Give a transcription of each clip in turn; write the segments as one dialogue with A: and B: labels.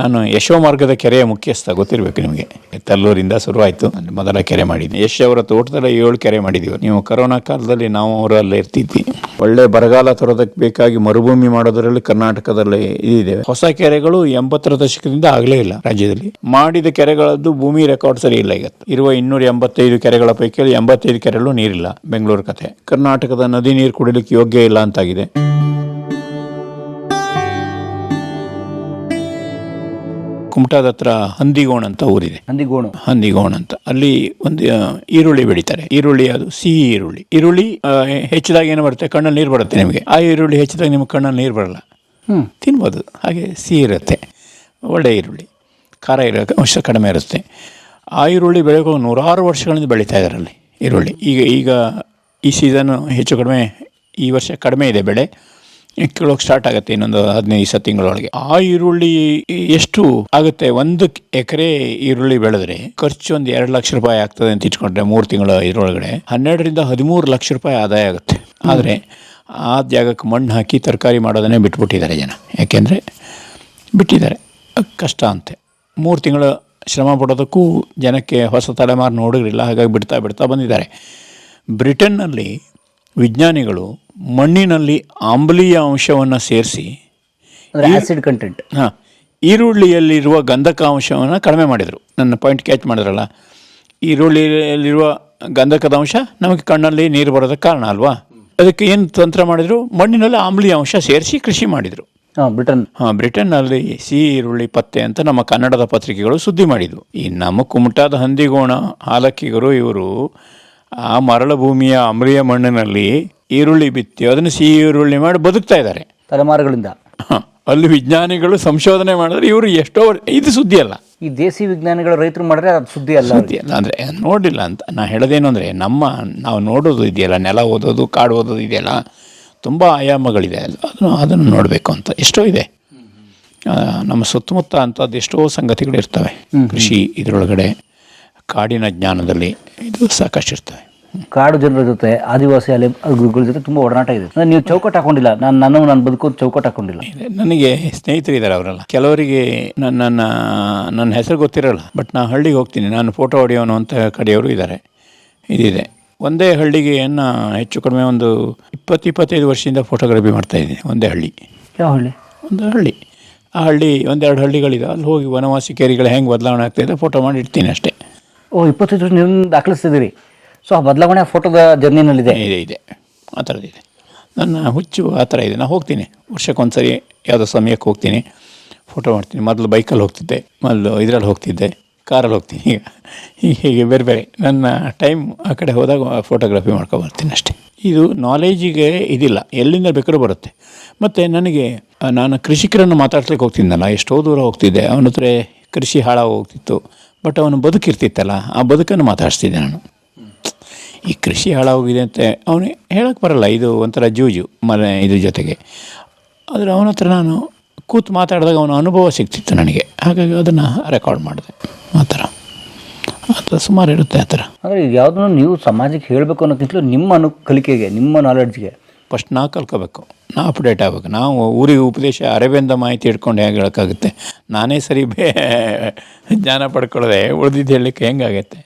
A: ನಾನು ಯಶೋಮಾರ್ಗದ ಕೆರೆಯ ಮುಖ್ಯಸ್ಥ, ಗೊತ್ತಿರಬೇಕು ನಿಮಗೆ. ತಲ್ಲೂರಿಂದ ಶುರುವಾಯಿತು, ಮೊದಲ ಕೆರೆ ಮಾಡಿದ್ವಿ. ಯಶ್ ಅವರ ತೋಟದಲ್ಲಿ 7 ಕೆರೆ ಮಾಡಿದ್ದೀವಿ. ನೀವು ಕರೋನಾ ಕಾಲದಲ್ಲಿ ನಾವು ಅವರಲ್ಲೇ ಇರ್ತಿದ್ವಿ. ಒಳ್ಳೆ ಬರಗಾಲ ತರೋದಕ್ಕೆ ಬೇಕಾಗಿ ಮರುಭೂಮಿ ಮಾಡೋದರಲ್ಲಿ ಕರ್ನಾಟಕದಲ್ಲಿ ಇದಿದೆ. ಹೊಸ ಕೆರೆಗಳು 80ರ ದಶಕದಿಂದ ಆಗಲೇ ಇಲ್ಲ ರಾಜ್ಯದಲ್ಲಿ. ಮಾಡಿದ ಕೆರೆಗಳದ್ದು ಭೂಮಿ ರೆಕಾರ್ಡ್ ಸರಿ ಇಲ್ಲ. ಈಗ ಇರುವ 285 ಕೆರೆಗಳ ಪೈಕಿ 85 ಕೆರೆಗಳು ನೀರಿಲ್ಲ. ಬೆಂಗಳೂರು ಕತೆ. ಕರ್ನಾಟಕದ ನದಿ ನೀರು ಕುಡಿಲಿಕ್ಕೆ ಯೋಗ್ಯ ಇಲ್ಲ ಅಂತಾಗಿದೆ. ಕುಮಟಾದ ಹತ್ರ ಹಂದಿಗೋಣ ಅಂತ ಊರಿದೆ. ಹಂದಿಗೋಣ ಅಂತ. ಅಲ್ಲಿ ಒಂದು ಈರುಳ್ಳಿ ಬೆಳೀತಾರೆ. ಈರುಳ್ಳಿ ಅದು ಸಿಹಿ ಈರುಳ್ಳಿ. ಈರುಳ್ಳಿ ಹೆಚ್ಚಿದಾಗ ಏನು ಬರುತ್ತೆ, ಕಣ್ಣಲ್ಲಿ ನೀರು ಬರುತ್ತೆ ನಿಮಗೆ. ಆ ಈರುಳ್ಳಿ ಹೆಚ್ಚಿದಾಗ ನಿಮ್ಗೆ ಕಣ್ಣಲ್ಲಿ ನೀರು ಬರಲ್ಲ, ತಿನ್ಬೋದು. ಹಾಗೆ ಸಿಹಿ ಇರುತ್ತೆ, ಒಳ್ಳೆ ಈರುಳ್ಳಿ. ಖಾರ ಇರೋ ಅಂಶ ಕಡಿಮೆ ಇರುತ್ತೆ. ಆ ಈರುಳ್ಳಿ ಬೆಳೆಯೋ 100 ವರ್ಷಗಳಿಂದ ಬೆಳೀತಾ ಇದ್ದಾರೆ ಅಲ್ಲಿ ಈರುಳ್ಳಿ. ಈಗ ಈ ಸೀಸನ್ ಹೆಚ್ಚು ಕಡಿಮೆ ಈ ವರ್ಷ ಕಡಿಮೆ ಇದೆ ಬೆಳೆ. ಕೀಳೋಕೆ ಸ್ಟಾರ್ಟ್ ಆಗುತ್ತೆ ಇನ್ನೊಂದು 15-20 ತಿಂಗಳೊಳಗೆ. ಆ ಈರುಳ್ಳಿ ಎಷ್ಟು ಆಗುತ್ತೆ, 1 ಎಕರೆ ಈರುಳ್ಳಿ ಬೆಳೆದ್ರೆ ಖರ್ಚು ಒಂದು 2 ಲಕ್ಷ ರೂಪಾಯಿ ಆಗ್ತದೆ ಅಂತ ಇಟ್ಕೊಂಡ್ರೆ 3 ತಿಂಗಳ ಇದರೊಳಗಡೆ 12ರಿಂದ 13 ಲಕ್ಷ ರೂಪಾಯಿ ಆದಾಯ ಆಗುತ್ತೆ. ಆದರೆ ಆ ಜಾಗಕ್ಕೆ ಮಣ್ಣು ಹಾಕಿ ತರಕಾರಿ ಮಾಡೋದನ್ನೇ ಬಿಟ್ಬಿಟ್ಟಿದ್ದಾರೆ ಜನ. ಯಾಕೆಂದರೆ ಬಿಟ್ಟಿದ್ದಾರೆ, ಕಷ್ಟ ಅಂತೆ. 3 ತಿಂಗಳ ಶ್ರಮ ಪಡೋದಕ್ಕೂ ಜನಕ್ಕೆ ಹೊಸ ತಲೆಮಾರು ನೋಡಿರಲಿಲ್ಲ. ಹಾಗಾಗಿ ಬಿಡ್ತಾ ಬಂದಿದ್ದಾರೆ. ಬ್ರಿಟನ್ನಲ್ಲಿ ವಿಜ್ಞಾನಿಗಳು ಮಣ್ಣಿನಲ್ಲಿ ಆಮ್ಲೀಯ ಅಂಶವನ್ನು ಸೇರಿಸಿ
B: ಆಸಿಡ್ ಕಂಟೆಂಟ್
A: ಈರುಳ್ಳಿಯಲ್ಲಿರುವ ಗಂಧಕಾಂಶವನ್ನು ಕಡಿಮೆ ಮಾಡಿದರು. ನನ್ನ ಪಾಯಿಂಟ್ ಕ್ಯಾಚ್ ಮಾಡಿದ್ರಲ್ಲ, ಈರುಳ್ಳಿಯಲ್ಲಿರುವ ಗಂಧಕದ ಅಂಶ ನಮಗೆ ಕಣ್ಣಲ್ಲಿ ನೀರು ಬರೋದಕ್ಕೆ ಕಾರಣ ಅಲ್ವಾ. ಅದಕ್ಕೆ ಏನು ತಂತ್ರ ಮಾಡಿದರು, ಮಣ್ಣಿನಲ್ಲಿ ಆಮ್ಲೀಯ ಅಂಶ ಸೇರಿಸಿ ಕೃಷಿ ಮಾಡಿದರು. ಬ್ರಿಟನ್ನಲ್ಲಿ ಸಿಹಿ ಈರುಳ್ಳಿ ಪತ್ತೆ ಅಂತ ನಮ್ಮ ಕನ್ನಡದ ಪತ್ರಿಕೆಗಳು ಸುದ್ದಿ ಮಾಡಿದ್ವು. ಈ ನಮ್ಮ ಕುಮಟಾದ ಹಂದಿಗೋಣ ಹಾಲಕ್ಕಿಗರು ಇವರು ಆ ಮರಳ ಭೂಮಿಯ ಆಮ್ಲೀಯ ಮಣ್ಣಿನಲ್ಲಿ ಈರುಳ್ಳಿ ಬಿತ್ತಿ ಅದನ್ನು ಸಿಹಿ ಈರುಳ್ಳಿ ಮಾಡಿ ಬದುಕ್ತಾ ಇದ್ದಾರೆ
B: ತಲೆಮಾರುಗಳಿಂದ.
A: ಅಲ್ಲಿ ವಿಜ್ಞಾನಿಗಳು ಸಂಶೋಧನೆ ಮಾಡಿದ್ರೆ ಇವರು ಎಷ್ಟೋ ಇದು ಸುದ್ದಿ ಅಲ್ಲ.
B: ಈ ದೇಸಿ ವಿಜ್ಞಾನಿಗಳು ರೈತರು ಮಾಡಿದ್ರೆ ಅದು ಸುದ್ದಿ ಅಲ್ಲ
A: ಅಂದರೆ ನೋಡಿಲ್ಲ ಅಂತ ನಾ ಹೇಳೋದೇನು ಅಂದರೆ, ನಾವು ನೋಡೋದು ಇದೆಯಲ್ಲ, ನೆಲ ಓದೋದು, ಕಾಡು ಓದೋದು ಇದೆಯಲ್ಲ, ತುಂಬ ಆಯಾಮಗಳಿದೆ. ಅದನ್ನು ನೋಡಬೇಕು ಅಂತ ಎಷ್ಟೋ ಇದೆ. ನಮ್ಮ ಸುತ್ತಮುತ್ತ ಅಂಥದ್ದು ಎಷ್ಟೋ ಸಂಗತಿಗಳಿರ್ತವೆ. ಕೃಷಿ ಇದರೊಳಗಡೆ, ಕಾಡಿನ ಜ್ಞಾನದಲ್ಲಿ ಇದು ಸಾಕಷ್ಟು ಇರ್ತವೆ.
B: ಕಾಡು ಜನರ ಜೊತೆ, ಆದಿವಾಸಿ ಅಲೆಗಳ ಜೊತೆ ತುಂಬ ಒಡನಾಟ ಇದೆ. ನೀವು ಚೌಕಟ್ಟು ಹಾಕೊಂಡಿಲ್ಲ, ನಾನು ಬದುಕೋದು ಚೌಕಟ್ಟು ಹಾಕೊಂಡಿಲ್ಲ.
A: ನನಗೆ ಸ್ನೇಹಿತರಿದ್ದಾರೆ, ಅವರೆಲ್ಲ ಕೆಲವರಿಗೆ ನನ್ನ ಹೆಸರು ಗೊತ್ತಿರಲ್ಲ. ಬಟ್ ನಾನು ಹಳ್ಳಿಗೆ ಹೋಗ್ತೀನಿ, ನಾನು ಫೋಟೋ ಹೊಡೆಯೋನು ಅಂತ ಕಡೆಯವರು ಇದ್ದಾರೆ. ಇದಿದೆ. ಒಂದೇ ಹಳ್ಳಿಗೆ ಹೆಚ್ಚು ಕಡಿಮೆ ಒಂದು 20-25 ವರ್ಷದಿಂದ ಫೋಟೋಗ್ರಫಿ ಮಾಡ್ತಾಯಿದ್ದೀನಿ. ಒಂದೇ ಹಳ್ಳಿ.
B: ಯಾವ ಹಳ್ಳಿ?
A: ಒಂದು ಹಳ್ಳಿ. ಆ ಹಳ್ಳಿ 1-2 ಹಳ್ಳಿಗಳಿದೆ. ಅಲ್ಲಿ ಹೋಗಿ ವನವಾಸಿ ಕೇರಿಗಳು ಹೆಂಗೆ ಬದಲಾವಣೆ ಆಗ್ತಾಯಿದೆ ಫೋಟೋ ಮಾಡಿ ಇಡ್ತೀನಿ ಅಷ್ಟೇ.
B: 25 ವರ್ಷ ನೀವು ದಾಖಲಿಸ್ತಿದ್ದೀರಿ. ಸೊ ಆ ಬದಲಾವಣೆ ಫೋಟೋದ ಜರ್ನಿನಲ್ಲಿದೆ.
A: ಇದೆ ಆ ಥರದ್ದಿದೆ. ನನ್ನ ಹುಚ್ಚು ಆ ಥರ ಇದೆ. ನಾನು ಹೋಗ್ತೀನಿ ವರ್ಷಕ್ಕೊಂದು ಸರಿ, ಯಾವುದೋ ಸಮಯಕ್ಕೆ ಹೋಗ್ತೀನಿ, ಫೋಟೋ ಮಾಡ್ತೀನಿ. ಮೊದಲು ಬೈಕಲ್ಲಿ ಹೋಗ್ತಿದ್ದೆ, ಮೊದಲು ಇದರಲ್ಲಿ ಹೋಗ್ತಿದ್ದೆ, ಕಾರಲ್ಲಿ ಹೋಗ್ತೀನಿ. ಹೀಗೆ ಬೇರೆ ಬೇರೆ ನನ್ನ ಟೈಮ್ ಆ ಕಡೆ ಹೋದಾಗ ಫೋಟೋಗ್ರಫಿ ಮಾಡ್ಕೊಬರ್ತೀನಿ ಅಷ್ಟೇ. ಇದು ನಾಲೇಜಿಗೆ ಇದಿಲ್ಲ, ಎಲ್ಲಿಂದ ಬೇಕಾದ್ರೂ ಬರುತ್ತೆ. ಮತ್ತು ನಾನು ಕೃಷಿಕರನ್ನು ಮಾತಾಡ್ಲಿಕ್ಕೆ ಹೋಗ್ತಿದ್ದಲ್ಲ, ಎಷ್ಟೋ ದೂರ ಹೋಗ್ತಿದ್ದೆ. ಅವನ ಹತ್ರ ಕೃಷಿ ಹಾಳಾಗಿ ಹೋಗ್ತಿತ್ತು. ಬಟ್ ಅವನು ಬದುಕಿರ್ತಿತ್ತಲ್ಲ, ಆ ಬದುಕನ್ನು ಮಾತಾಡಿಸ್ತಿದ್ದೆ ನಾನು. ಈ ಕೃಷಿ ಹಾಳಾಗೋಗಿದೆ ಅಂತ ಅವನು ಹೇಳೋಕ್ಕೆ ಬರಲ್ಲ, ಇದು ಒಂಥರ ಜೂಜು ಇದ್ರ ಜೊತೆಗೆ. ಆದರೆ ಅವನ ಹತ್ರ ನಾನು ಕೂತು ಮಾತಾಡಿದಾಗ ಅವನ ಅನುಭವ ಸಿಗ್ತಿತ್ತು ನನಗೆ. ಹಾಗಾಗಿ ಅದನ್ನು ರೆಕಾರ್ಡ್ ಮಾಡಿದೆ. ಆ ಥರ ಸುಮಾರು ಇರುತ್ತೆ ಆ ಥರ.
B: ಅಂದರೆ ಯಾವುದನ್ನು ನೀವು ಸಮಾಜಕ್ಕೆ ಹೇಳಬೇಕು ಅನ್ನೋಕ್ಕಿಂತಲೂ ನಿಮ್ಮ ಕಲಿಕೆಗೆ, ನಿಮ್ಮ ನಾಲೆಡ್ಜ್ಗೆ
A: ಫಸ್ಟ್ ನಾ ಕಲ್ಕೋಬೇಕು, ನಾ ಅಪ್ಡೇಟ್ ಆಗಬೇಕು. ನಾವು ಊರಿಗೆ ಉಪದೇಶ ಅರೆಬೆಂದ ಮಾಹಿತಿ ಇಟ್ಕೊಂಡು ಹೇಗೆ ಹೇಳೋಕ್ಕಾಗುತ್ತೆ? ನಾನೇ ಸರಿ ಜ್ಞಾನ ಪಡ್ಕೊಳ್ಳೋದೆ ಉಳಿದಿದ್ದು ಹೇಳಲಿಕ್ಕೆ ಹೆಂಗಾಗತ್ತೆ?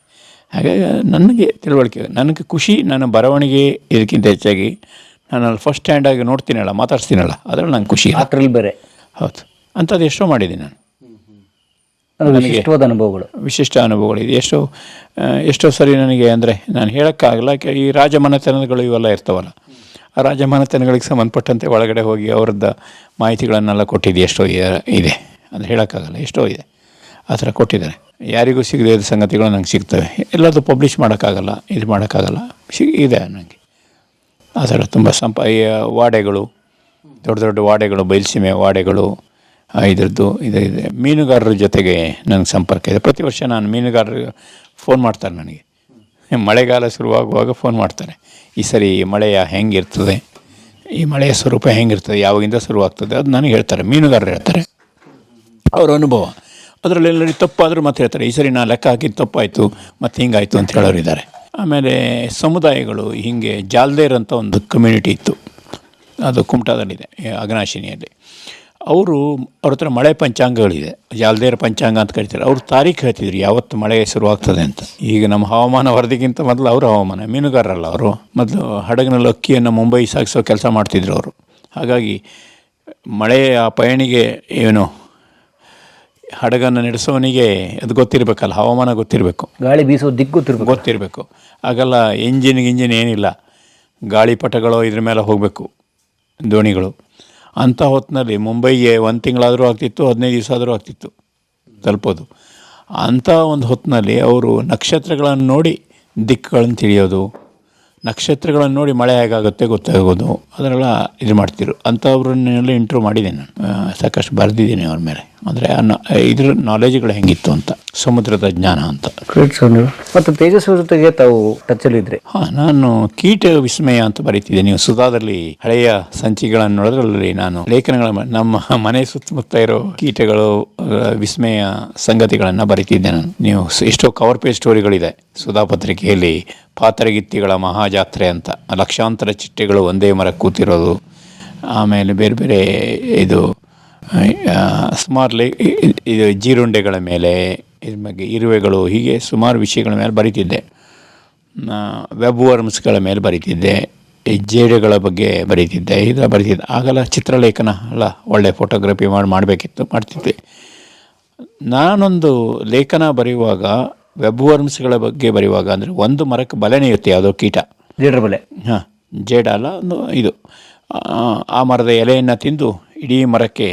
A: ಹಾಗಾಗಿ ನನಗೆ ತಿಳುವಳಿಕೆ, ನನಗೆ ಖುಷಿ. ನನ್ನ ಬರವಣಿಗೆ ಇದಕ್ಕಿಂತ ಹೆಚ್ಚಾಗಿ ನಾನು ಅಲ್ಲಿ ಫಸ್ಟ್ ಹ್ಯಾಂಡಾಗಿ ನೋಡ್ತೀನಲ್ಲ, ಮಾತಾಡ್ತೀನಲ್ಲ, ಅದರಲ್ಲಿ ನಂಗೆ ಖುಷಿ.
B: ಅದ್ರಲ್ಲಿ ಬೇರೆ
A: ಹೌದು. ಅಂಥದ್ದು ಎಷ್ಟೋ ಮಾಡಿದ್ದೀನಿ ನಾನು.
B: ನನಗೆ
A: ವಿಶಿಷ್ಟ ಅನುಭವಗಳು ಇದೆ. ಎಷ್ಟೋ ಸರಿ ನನಗೆ ಅಂದರೆ ನಾನು ಹೇಳೋಕ್ಕಾಗಲ್ಲ. ಈ ರಾಜಮನೆತನಗಳು ಇವೆಲ್ಲ ಇರ್ತಾವಲ್ಲ, ಆ ರಾಜಮನೆತನಗಳಿಗೆ ಸಂಬಂಧಪಟ್ಟಂತೆ ಒಳಗಡೆ ಹೋಗಿ ಅವ್ರದ್ದು ಮಾಹಿತಿಗಳನ್ನೆಲ್ಲ ಕೊಟ್ಟಿದ್ದು ಎಷ್ಟೋ ಇದೆ. ಅದು ಹೇಳೋಕ್ಕಾಗಲ್ಲ, ಎಷ್ಟೋ ಇದೆ. ಆ ಥರ ಕೊಟ್ಟಿದ್ದಾರೆ. ಯಾರಿಗೂ ಸಿಗದೇ ಇದ್ದ ಸಂಗತಿಗಳು ನಂಗೆ ಸಿಗ್ತವೆ. ಎಲ್ಲದೂ ಪಬ್ಲಿಷ್ ಮಾಡೋಕ್ಕಾಗಲ್ಲ, ಇದು ಮಾಡೋಕ್ಕಾಗಲ್ಲ, ಇದೆ ನನಗೆ. ಆ ಥರ ತುಂಬ ವಾಡೆಗಳು, ದೊಡ್ಡ ದೊಡ್ಡ ವಾಡೆಗಳು, ಬಯಲುಸೀಮೆ ವಾಡೆಗಳು, ಇದ್ರದ್ದು ಇದೆ. ಮೀನುಗಾರರ ಜೊತೆಗೆ ನನಗೆ ಸಂಪರ್ಕ ಇದೆ. ಪ್ರತಿ ವರ್ಷ ನಾನು ಮೀನುಗಾರರಿಗೆ ಫೋನ್ ಮಾಡ್ತಾರೆ ನನಗೆ. ಮಳೆಗಾಲ ಶುರುವಾಗುವಾಗ ಫೋನ್ ಮಾಡ್ತಾರೆ, ಈ ಸರಿ ಮಳೆಯ ಹೆಂಗಿರ್ತದೆ, ಈ ಮಳೆಯ ಸ್ವರೂಪ ಹೆಂಗಿರ್ತದೆ, ಯಾವಾಗಿಂದ ಶುರುವಾಗ್ತದೆ, ಅದು ನನಗೆ ಹೇಳ್ತಾರೆ. ಮೀನುಗಾರರು ಹೇಳ್ತಾರೆ ಅವ್ರ ಅನುಭವ. ಅದರಲ್ಲಿ ಎಲ್ಲರಿಗೂ ತಪ್ಪಾದರೂ ಮತ್ತೆ ಹೇಳ್ತಾರೆ, ಈ ಸರಿ ನಾನು ಲೆಕ್ಕ ಹಾಕಿದ್ದು ತಪ್ಪಾಯಿತು, ಮತ್ತು ಹಿಂಗಾಯಿತು ಅಂತ ಹೇಳೋರಿದ್ದಾರೆ. ಆಮೇಲೆ ಸಮುದಾಯಗಳು, ಹೀಗೆ ಜಾಲ್ದೇರ್ ಅಂತ ಒಂದು ಕಮ್ಯುನಿಟಿ ಇತ್ತು, ಅದು ಕುಮಟಾದಲ್ಲಿದೆ, ಅಘನಾಶಿನಿಯಲ್ಲಿ. ಅವರು ಅವ್ರ ಹತ್ರ ಮಳೆ ಪಂಚಾಂಗಗಳಿದೆ, ಜಾಲ್ದೇರ ಪಂಚಾಂಗ ಅಂತ ಕರಿತಾರೆ. ಅವರು ತಾರೀಖು ಹೇಳ್ತಿದ್ರು ಯಾವತ್ತು ಮಳೆ ಶುರುವಾಗ್ತದೆ ಅಂತ. ಈಗ ನಮ್ಮ ಹವಾಮಾನ ವರದಿಗಿಂತ ಮೊದಲು ಅವರ ಹವಾಮಾನ, ಮೀನುಗಾರರಲ್ಲ ಅವರು, ಮೊದಲು ಹಡಗಿನಲ್ಲಿ ಅಕ್ಕಿಯನ್ನು ಮುಂಬೈ ಸಾಗಿಸೋ ಕೆಲಸ ಮಾಡ್ತಿದ್ರು ಅವರು. ಹಾಗಾಗಿ ಮಳೆಯ ಪಯಣಿಗೆ ಏನು ಹಡಗನ್ನು ನಡೆಸೋನಿಗೆ ಅದು ಗೊತ್ತಿರಬೇಕಲ್ಲ, ಹವಾಮಾನ ಗೊತ್ತಿರಬೇಕು,
B: ಗಾಳಿ ಬೀಸೋ ದಿಕ್ಕು
A: ಗೊತ್ತಿರಬೇಕು. ಆಗಲ್ಲ ಇಂಜಿನ್ ಏನಿಲ್ಲ, ಗಾಳಿಪಟಗಳು ಇದ್ರ ಮೇಲೆ ಹೋಗಬೇಕು ದೋಣಿಗಳು. ಅಂಥ ಹೊತ್ತಿನಲ್ಲಿ ಮುಂಬೈಗೆ 1 ತಿಂಗಳಾದರೂ ಆಗ್ತಿತ್ತು, 15 ದಿವಸ ಆದರೂ ಆಗ್ತಿತ್ತು ತಲುಪೋದು. ಅಂಥ ಒಂದು ಹೊತ್ತಿನಲ್ಲಿ ಅವರು ನಕ್ಷತ್ರಗಳನ್ನು ನೋಡಿ ದಿಕ್ಕುಗಳನ್ನು ತಿಳಿಯೋದು, ನಕ್ಷತ್ರಗಳನ್ನು ನೋಡಿ ಮಳೆ ಹೇಗಾಗುತ್ತೆ ಗೊತ್ತಾಗೋದು, ಅದನ್ನೆಲ್ಲ ಇದು ಮಾಡ್ತಿದ್ರು. ಅಂಥವ್ರನ್ನೆಲ್ಲ ಇಂಟ್ರೂವ್ ಮಾಡಿದ್ದೀನಿ ನಾನು, ಸಾಕಷ್ಟು ಬರೆದಿದ್ದೀನಿ ಅವ್ರ ಮೇಲೆ. ಅಂದರೆ ಇದ್ರ ನಾಲೆಜ್ಗಳು ಹೆಂಗಿತ್ತು ಅಂತ, ಸಮುದ್ರದ ಜ್ಞಾನ ಅಂತ.
B: ಮತ್ತು ತೇಜಸ್ವಿ ಜೊತೆಗೆ ತಾವು ಟಚಲ್ಲಿ ಇದ್ರಿ?
A: ಹಾಂ, ನಾನು ಕೀಟ ವಿಸ್ಮಯ ಅಂತ ಬರೀತಿದ್ದೆ. ನೀವು ಸುಧಾದಲ್ಲಿ ಹಳೆಯ ಸಂಚಿಕೆಗಳನ್ನು ನೋಡೋದ್ರಲ್ಲಿ ನಾನು ಲೇಖನಗಳ ನಮ್ಮ ಮನೆ ಸುತ್ತಮುತ್ತ ಇರೋ ಕೀಟಗಳು ವಿಸ್ಮಯ ಸಂಗತಿಗಳನ್ನು ಬರೀತಿದ್ದೆ ನಾನು. ನೀವು ಎಷ್ಟೋ ಕವರ್ ಪೇಜ್ ಸ್ಟೋರಿಗಳಿದೆ ಸುಧಾ ಪತ್ರಿಕೆಯಲ್ಲಿ. ಪಾತರಗಿತ್ತಿಗಳ ಮಹಾಜಾತ್ರೆ ಅಂತ, ಲಕ್ಷಾಂತರ ಚಿಟ್ಟೆಗಳು ಒಂದೇ ಮರ ಕೂತಿರೋದು, ಆಮೇಲೆ ಬೇರೆ ಬೇರೆ ಇದು ಸುಮಾರು ಇದು ಜೀರುಂಡೆಗಳ ಮೇಲೆ, ಇದ್ರ ಬಗ್ಗೆ ಇರುವೆಗಳು, ಹೀಗೆ ಸುಮಾರು ವಿಷಯಗಳ ಮೇಲೆ ಬರೀತಿದ್ದೆ. ವೆಬ್ ವರ್ಮ್ಸ್ಗಳ ಮೇಲೆ ಬರೀತಿದ್ದೆ, ಈ ಜೇಡುಗಳ ಬಗ್ಗೆ ಬರೀತಿದ್ದೆ, ಇದೆಲ್ಲ ಬರೀತಿದ್ದೆ. ಆಗೆಲ್ಲ ಚಿತ್ರಲೇಖನ ಎಲ್ಲ ಒಳ್ಳೆ ಫೋಟೋಗ್ರಫಿ ಮಾಡ್ತಿದ್ದೆ. ನಾನೊಂದು ಲೇಖನ ಬರೆಯುವಾಗ ವೆಬ್ ವರ್ಮ್ಸ್ಗಳ ಬಗ್ಗೆ ಬರೆಯುವಾಗ, ಅಂದರೆ ಒಂದು ಮರಕ್ಕೆ ಬಲೆ ನೇಯುತ್ತೆ ಯಾವುದೋ ಕೀಟ,
B: ಜೇಡರ ಬಲೆ.
A: ಹಾಂ, ಜೇಡ ಅಲ್ಲ, ಒಂದು ಇದು. ಆ ಮರದ ಎಲೆಯನ್ನು ತಿಂದು ಇಡೀ ಮರಕ್ಕೆ,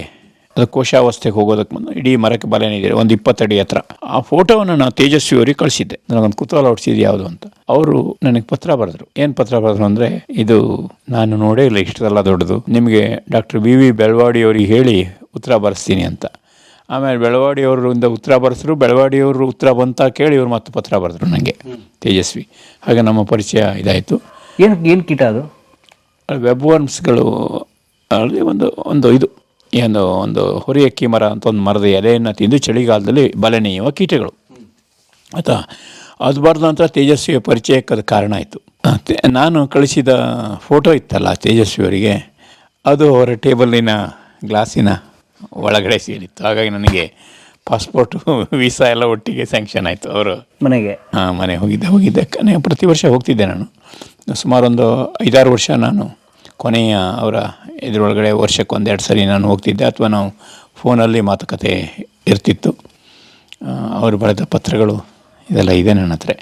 A: ಅದು ಕೋಶಾವಸ್ಥೆಗೆ ಹೋಗೋದಕ್ಕೆ ಮುಂದೆ ಇಡೀ ಮರಕ್ಕೆ ಬಲೆ ನೇಯ್ದಿದೆ, ಒಂದು 20 ಅಡಿ ಹತ್ರ. ಆ ಫೋಟೋವನ್ನು ನಾನು ತೇಜಸ್ವಿ ಅವರಿಗೆ ಕಳಿಸಿದ್ದೆ. ನನಗೊಂದು ಕುತೂಹಲ ಹೊಡಿಸಿದ್ದು ಯಾವುದು ಅಂತ. ಅವರು ನನಗೆ ಪತ್ರ ಬರೆದ್ರು. ಏನು ಪತ್ರ ಬರೆದ್ರು ಅಂದರೆ, ಇದು ನಾನು ನೋಡೇ ಇಲ್ಲ ಇಷ್ಟೆಲ್ಲ ದೊಡ್ಡದು, ನಿಮಗೆ ಡಾಕ್ಟರ್ ವಿ ಬೆಳವಾಡಿ ಅವರಿಗೆ ಹೇಳಿ ಉತ್ತರ ಬರೆಸ್ತೀನಿ ಅಂತ. ಆಮೇಲೆ ಬೆಳವಾಡಿಯವರಿಂದ ಉತ್ತರ ಬರೆಸಿದ್ರು, ಬೆಳವಾಡಿಯವರು ಉತ್ತರ ಬಂತ ಕೇಳಿ ಇವರು ಮತ್ತೆ ಪತ್ರ ಬರೆದ್ರು ನನಗೆ, ತೇಜಸ್ವಿ. ಹಾಗೆ ನಮ್ಮ ಪರಿಚಯ ಇದಾಯಿತು.
B: ಏನು ಕೀಟ ಅದು?
A: ವೆಬ್ ವರ್ಮ್ಸ್ಗಳು ಅಲ್ಲಿ ಒಂದು ಇದು ಒಂದು ಹೊರಿಯಕ್ಕಿ ಮರ ಅಂತ ಒಂದು ಮರದ ಎಲೆಯನ್ನು ತಿಂದು ಚಳಿಗಾಲದಲ್ಲಿ ಬಲೆ ನೇಯುವ ಕೀಟಗಳು ಆಯಿತಾ. ಅದು ಬರೆದ ನಂತರ ತೇಜಸ್ವಿಯ ಪರಿಚಯಕ್ಕೆ ಅದು ಕಾರಣ ಆಯಿತು. ನಾನು ಕಳಿಸಿದ ಫೋಟೋ ಇತ್ತಲ್ಲ ತೇಜಸ್ವಿಯವರಿಗೆ, ಅದು ಅವರ ಟೇಬಲಿನ ಗ್ಲಾಸಿನ ಒಳಗಡೆ ಸೇರಿತ್ತು. ಹಾಗಾಗಿ ನನಗೆ ಪಾಸ್ಪೋರ್ಟು ವೀಸಾ ಎಲ್ಲ ಒಟ್ಟಿಗೆ ಸ್ಯಾಂಕ್ಷನ್ ಆಯಿತು. ಅವರು
B: ಮನೆಗೆ
A: ಮನೆ ಹೋಗಿದ್ದೆ. ಪ್ರತಿ ವರ್ಷ ಹೋಗ್ತಿದ್ದೆ ನಾನು. ಸುಮಾರು ಒಂದು 5-6 ವರ್ಷ ನಾನು ಕೊನೆಯ ಅವರ ಇದರೊಳಗಡೆ ವರ್ಷಕ್ಕೆ 1-2 ಸರಿ ನಾನು ಹೋಗ್ತಿದ್ದೆ, ಅಥವಾ ನಾವು ಫೋನಲ್ಲಿ ಮಾತುಕತೆ ಇರ್ತಿತ್ತು. ಅವರು ಬರೆದ ಪತ್ರಗಳು ಇದೆಲ್ಲ ಇದೆ ನನ್ನ ಹತ್ರ.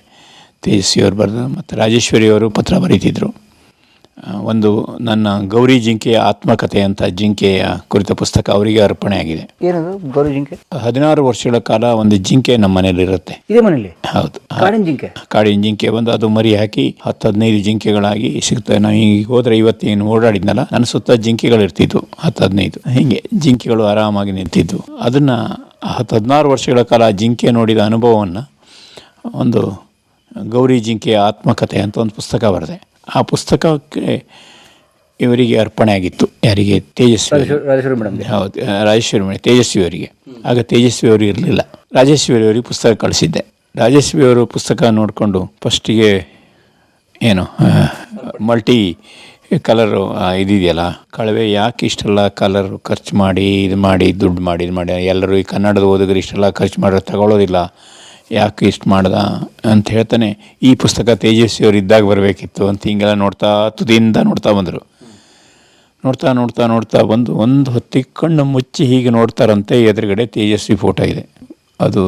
A: ತೇಜಸ್ವಿಯವರು ಬರೆದ, ಮತ್ತು ರಾಜೇಶ್ವರಿಯವರು ಪತ್ರ ಬರೀತಿದ್ರು. ಒಂದು ನನ್ನ ಗೌರಿ ಜಿಂಕೆಯ ಆತ್ಮಕಥೆ ಅಂತ ಜಿಂಕೆಯ ಕುರಿತ ಪುಸ್ತಕ ಅವರಿಗೆ ಅರ್ಪಣೆ ಆಗಿದೆ.
B: ಏನದು ಗೌರಿ ಜಿಂಕೆ? 16
A: ವರ್ಷಗಳ ಕಾಲ ಒಂದು ಜಿಂಕೆ ನಮ್ಮ ಮನೇಲಿ ಇರುತ್ತೆ.
B: ಇದೇ ಮನೇಲಿ?
A: ಹೌದು,
B: ಕಾಡಿನ
A: ಜಿಂಕೆ ಬಂದು ಅದು ಮರಿ ಹಾಕಿ 10-15 ಜಿಂಕೆಗಳಾಗಿ ಸಿಗ್ತವೆ. ನಾವು ಈಗ ಹೋದ್ರೆ ಇವತ್ತೇನು ಓಡಾಡಿದ್ನಲ್ಲ, ನನ್ನ ಸುತ್ತ ಜಿಂಕೆಗಳು ಇರ್ತಿದ್ವು 10-15. ಹೀಗೆ ಜಿಂಕೆಗಳು ಆರಾಮಾಗಿ ನಿಂತಿದ್ವು. ಅದನ್ನು 16 ವರ್ಷಗಳ ಕಾಲ ಜಿಂಕೆ ನೋಡಿದ ಅನುಭವವನ್ನು ಒಂದು ಗೌರಿ ಜಿಂಕೆಯ ಆತ್ಮಕಥೆ ಅಂತ ಒಂದು ಪುಸ್ತಕ ಬರೆದೆ. ಆ ಪುಸ್ತಕಕ್ಕೆ ಇವರಿಗೆ ಅರ್ಪಣೆ ಆಗಿತ್ತು. ಯಾರಿಗೆ? ತೇಜಸ್ವಿ. ಹೌದು, ರಾಜೇಶ್ವರಿ ಮೇಡಮ್, ತೇಜಸ್ವಿಯವರಿಗೆ. ಆಗ ತೇಜಸ್ವಿಯವರು ಇರಲಿಲ್ಲ. ರಾಜೇಶ್ವರಿಯವರಿಗೆ ಪುಸ್ತಕ ಕಳಿಸಿದ್ದೆ. ರಾಜೇಶ್ವಿಯವರು ಪುಸ್ತಕ ನೋಡಿಕೊಂಡು ಫಸ್ಟಿಗೆ ಏನು ಮಲ್ಟಿ ಕಲರು ಇದಿದೆಯಲ್ಲ, ಕಳವೆ ಯಾಕೆ ಇಷ್ಟೆಲ್ಲ ಕಲರ್ ಖರ್ಚು ಮಾಡಿ ದುಡ್ಡು ಮಾಡಿ ಎಲ್ಲರೂ ಈ ಕನ್ನಡದ ಓದುಗರು ಇಷ್ಟೆಲ್ಲ ಖರ್ಚು ಮಾಡೋದು ತಗೊಳ್ಳೋದಿಲ್ಲ, ಯಾಕೆ ಇಷ್ಟು ಮಾಡ್ದ ಅಂತ ಹೇಳ್ತಾನೆ. ಈ ಪುಸ್ತಕ ತೇಜಸ್ವಿಯವರು ಇದ್ದಾಗ ಬರಬೇಕಿತ್ತು ಅಂತ ಹಿಂಗೆಲ್ಲ ತುದಿಯಿಂದ ನೋಡ್ತಾ ಬಂದರು. ನೋಡ್ತಾ ಬಂದು ಒಂದು ಹೊತ್ತಿಗೆ ಕಣ್ಣು ಮುಚ್ಚಿ ಹೀಗೆ ನೋಡ್ತಾರಂತೆ. ಎದುರುಗಡೆ ತೇಜಸ್ವಿ ಫೋಟೋ ಇದೆ. ಅದು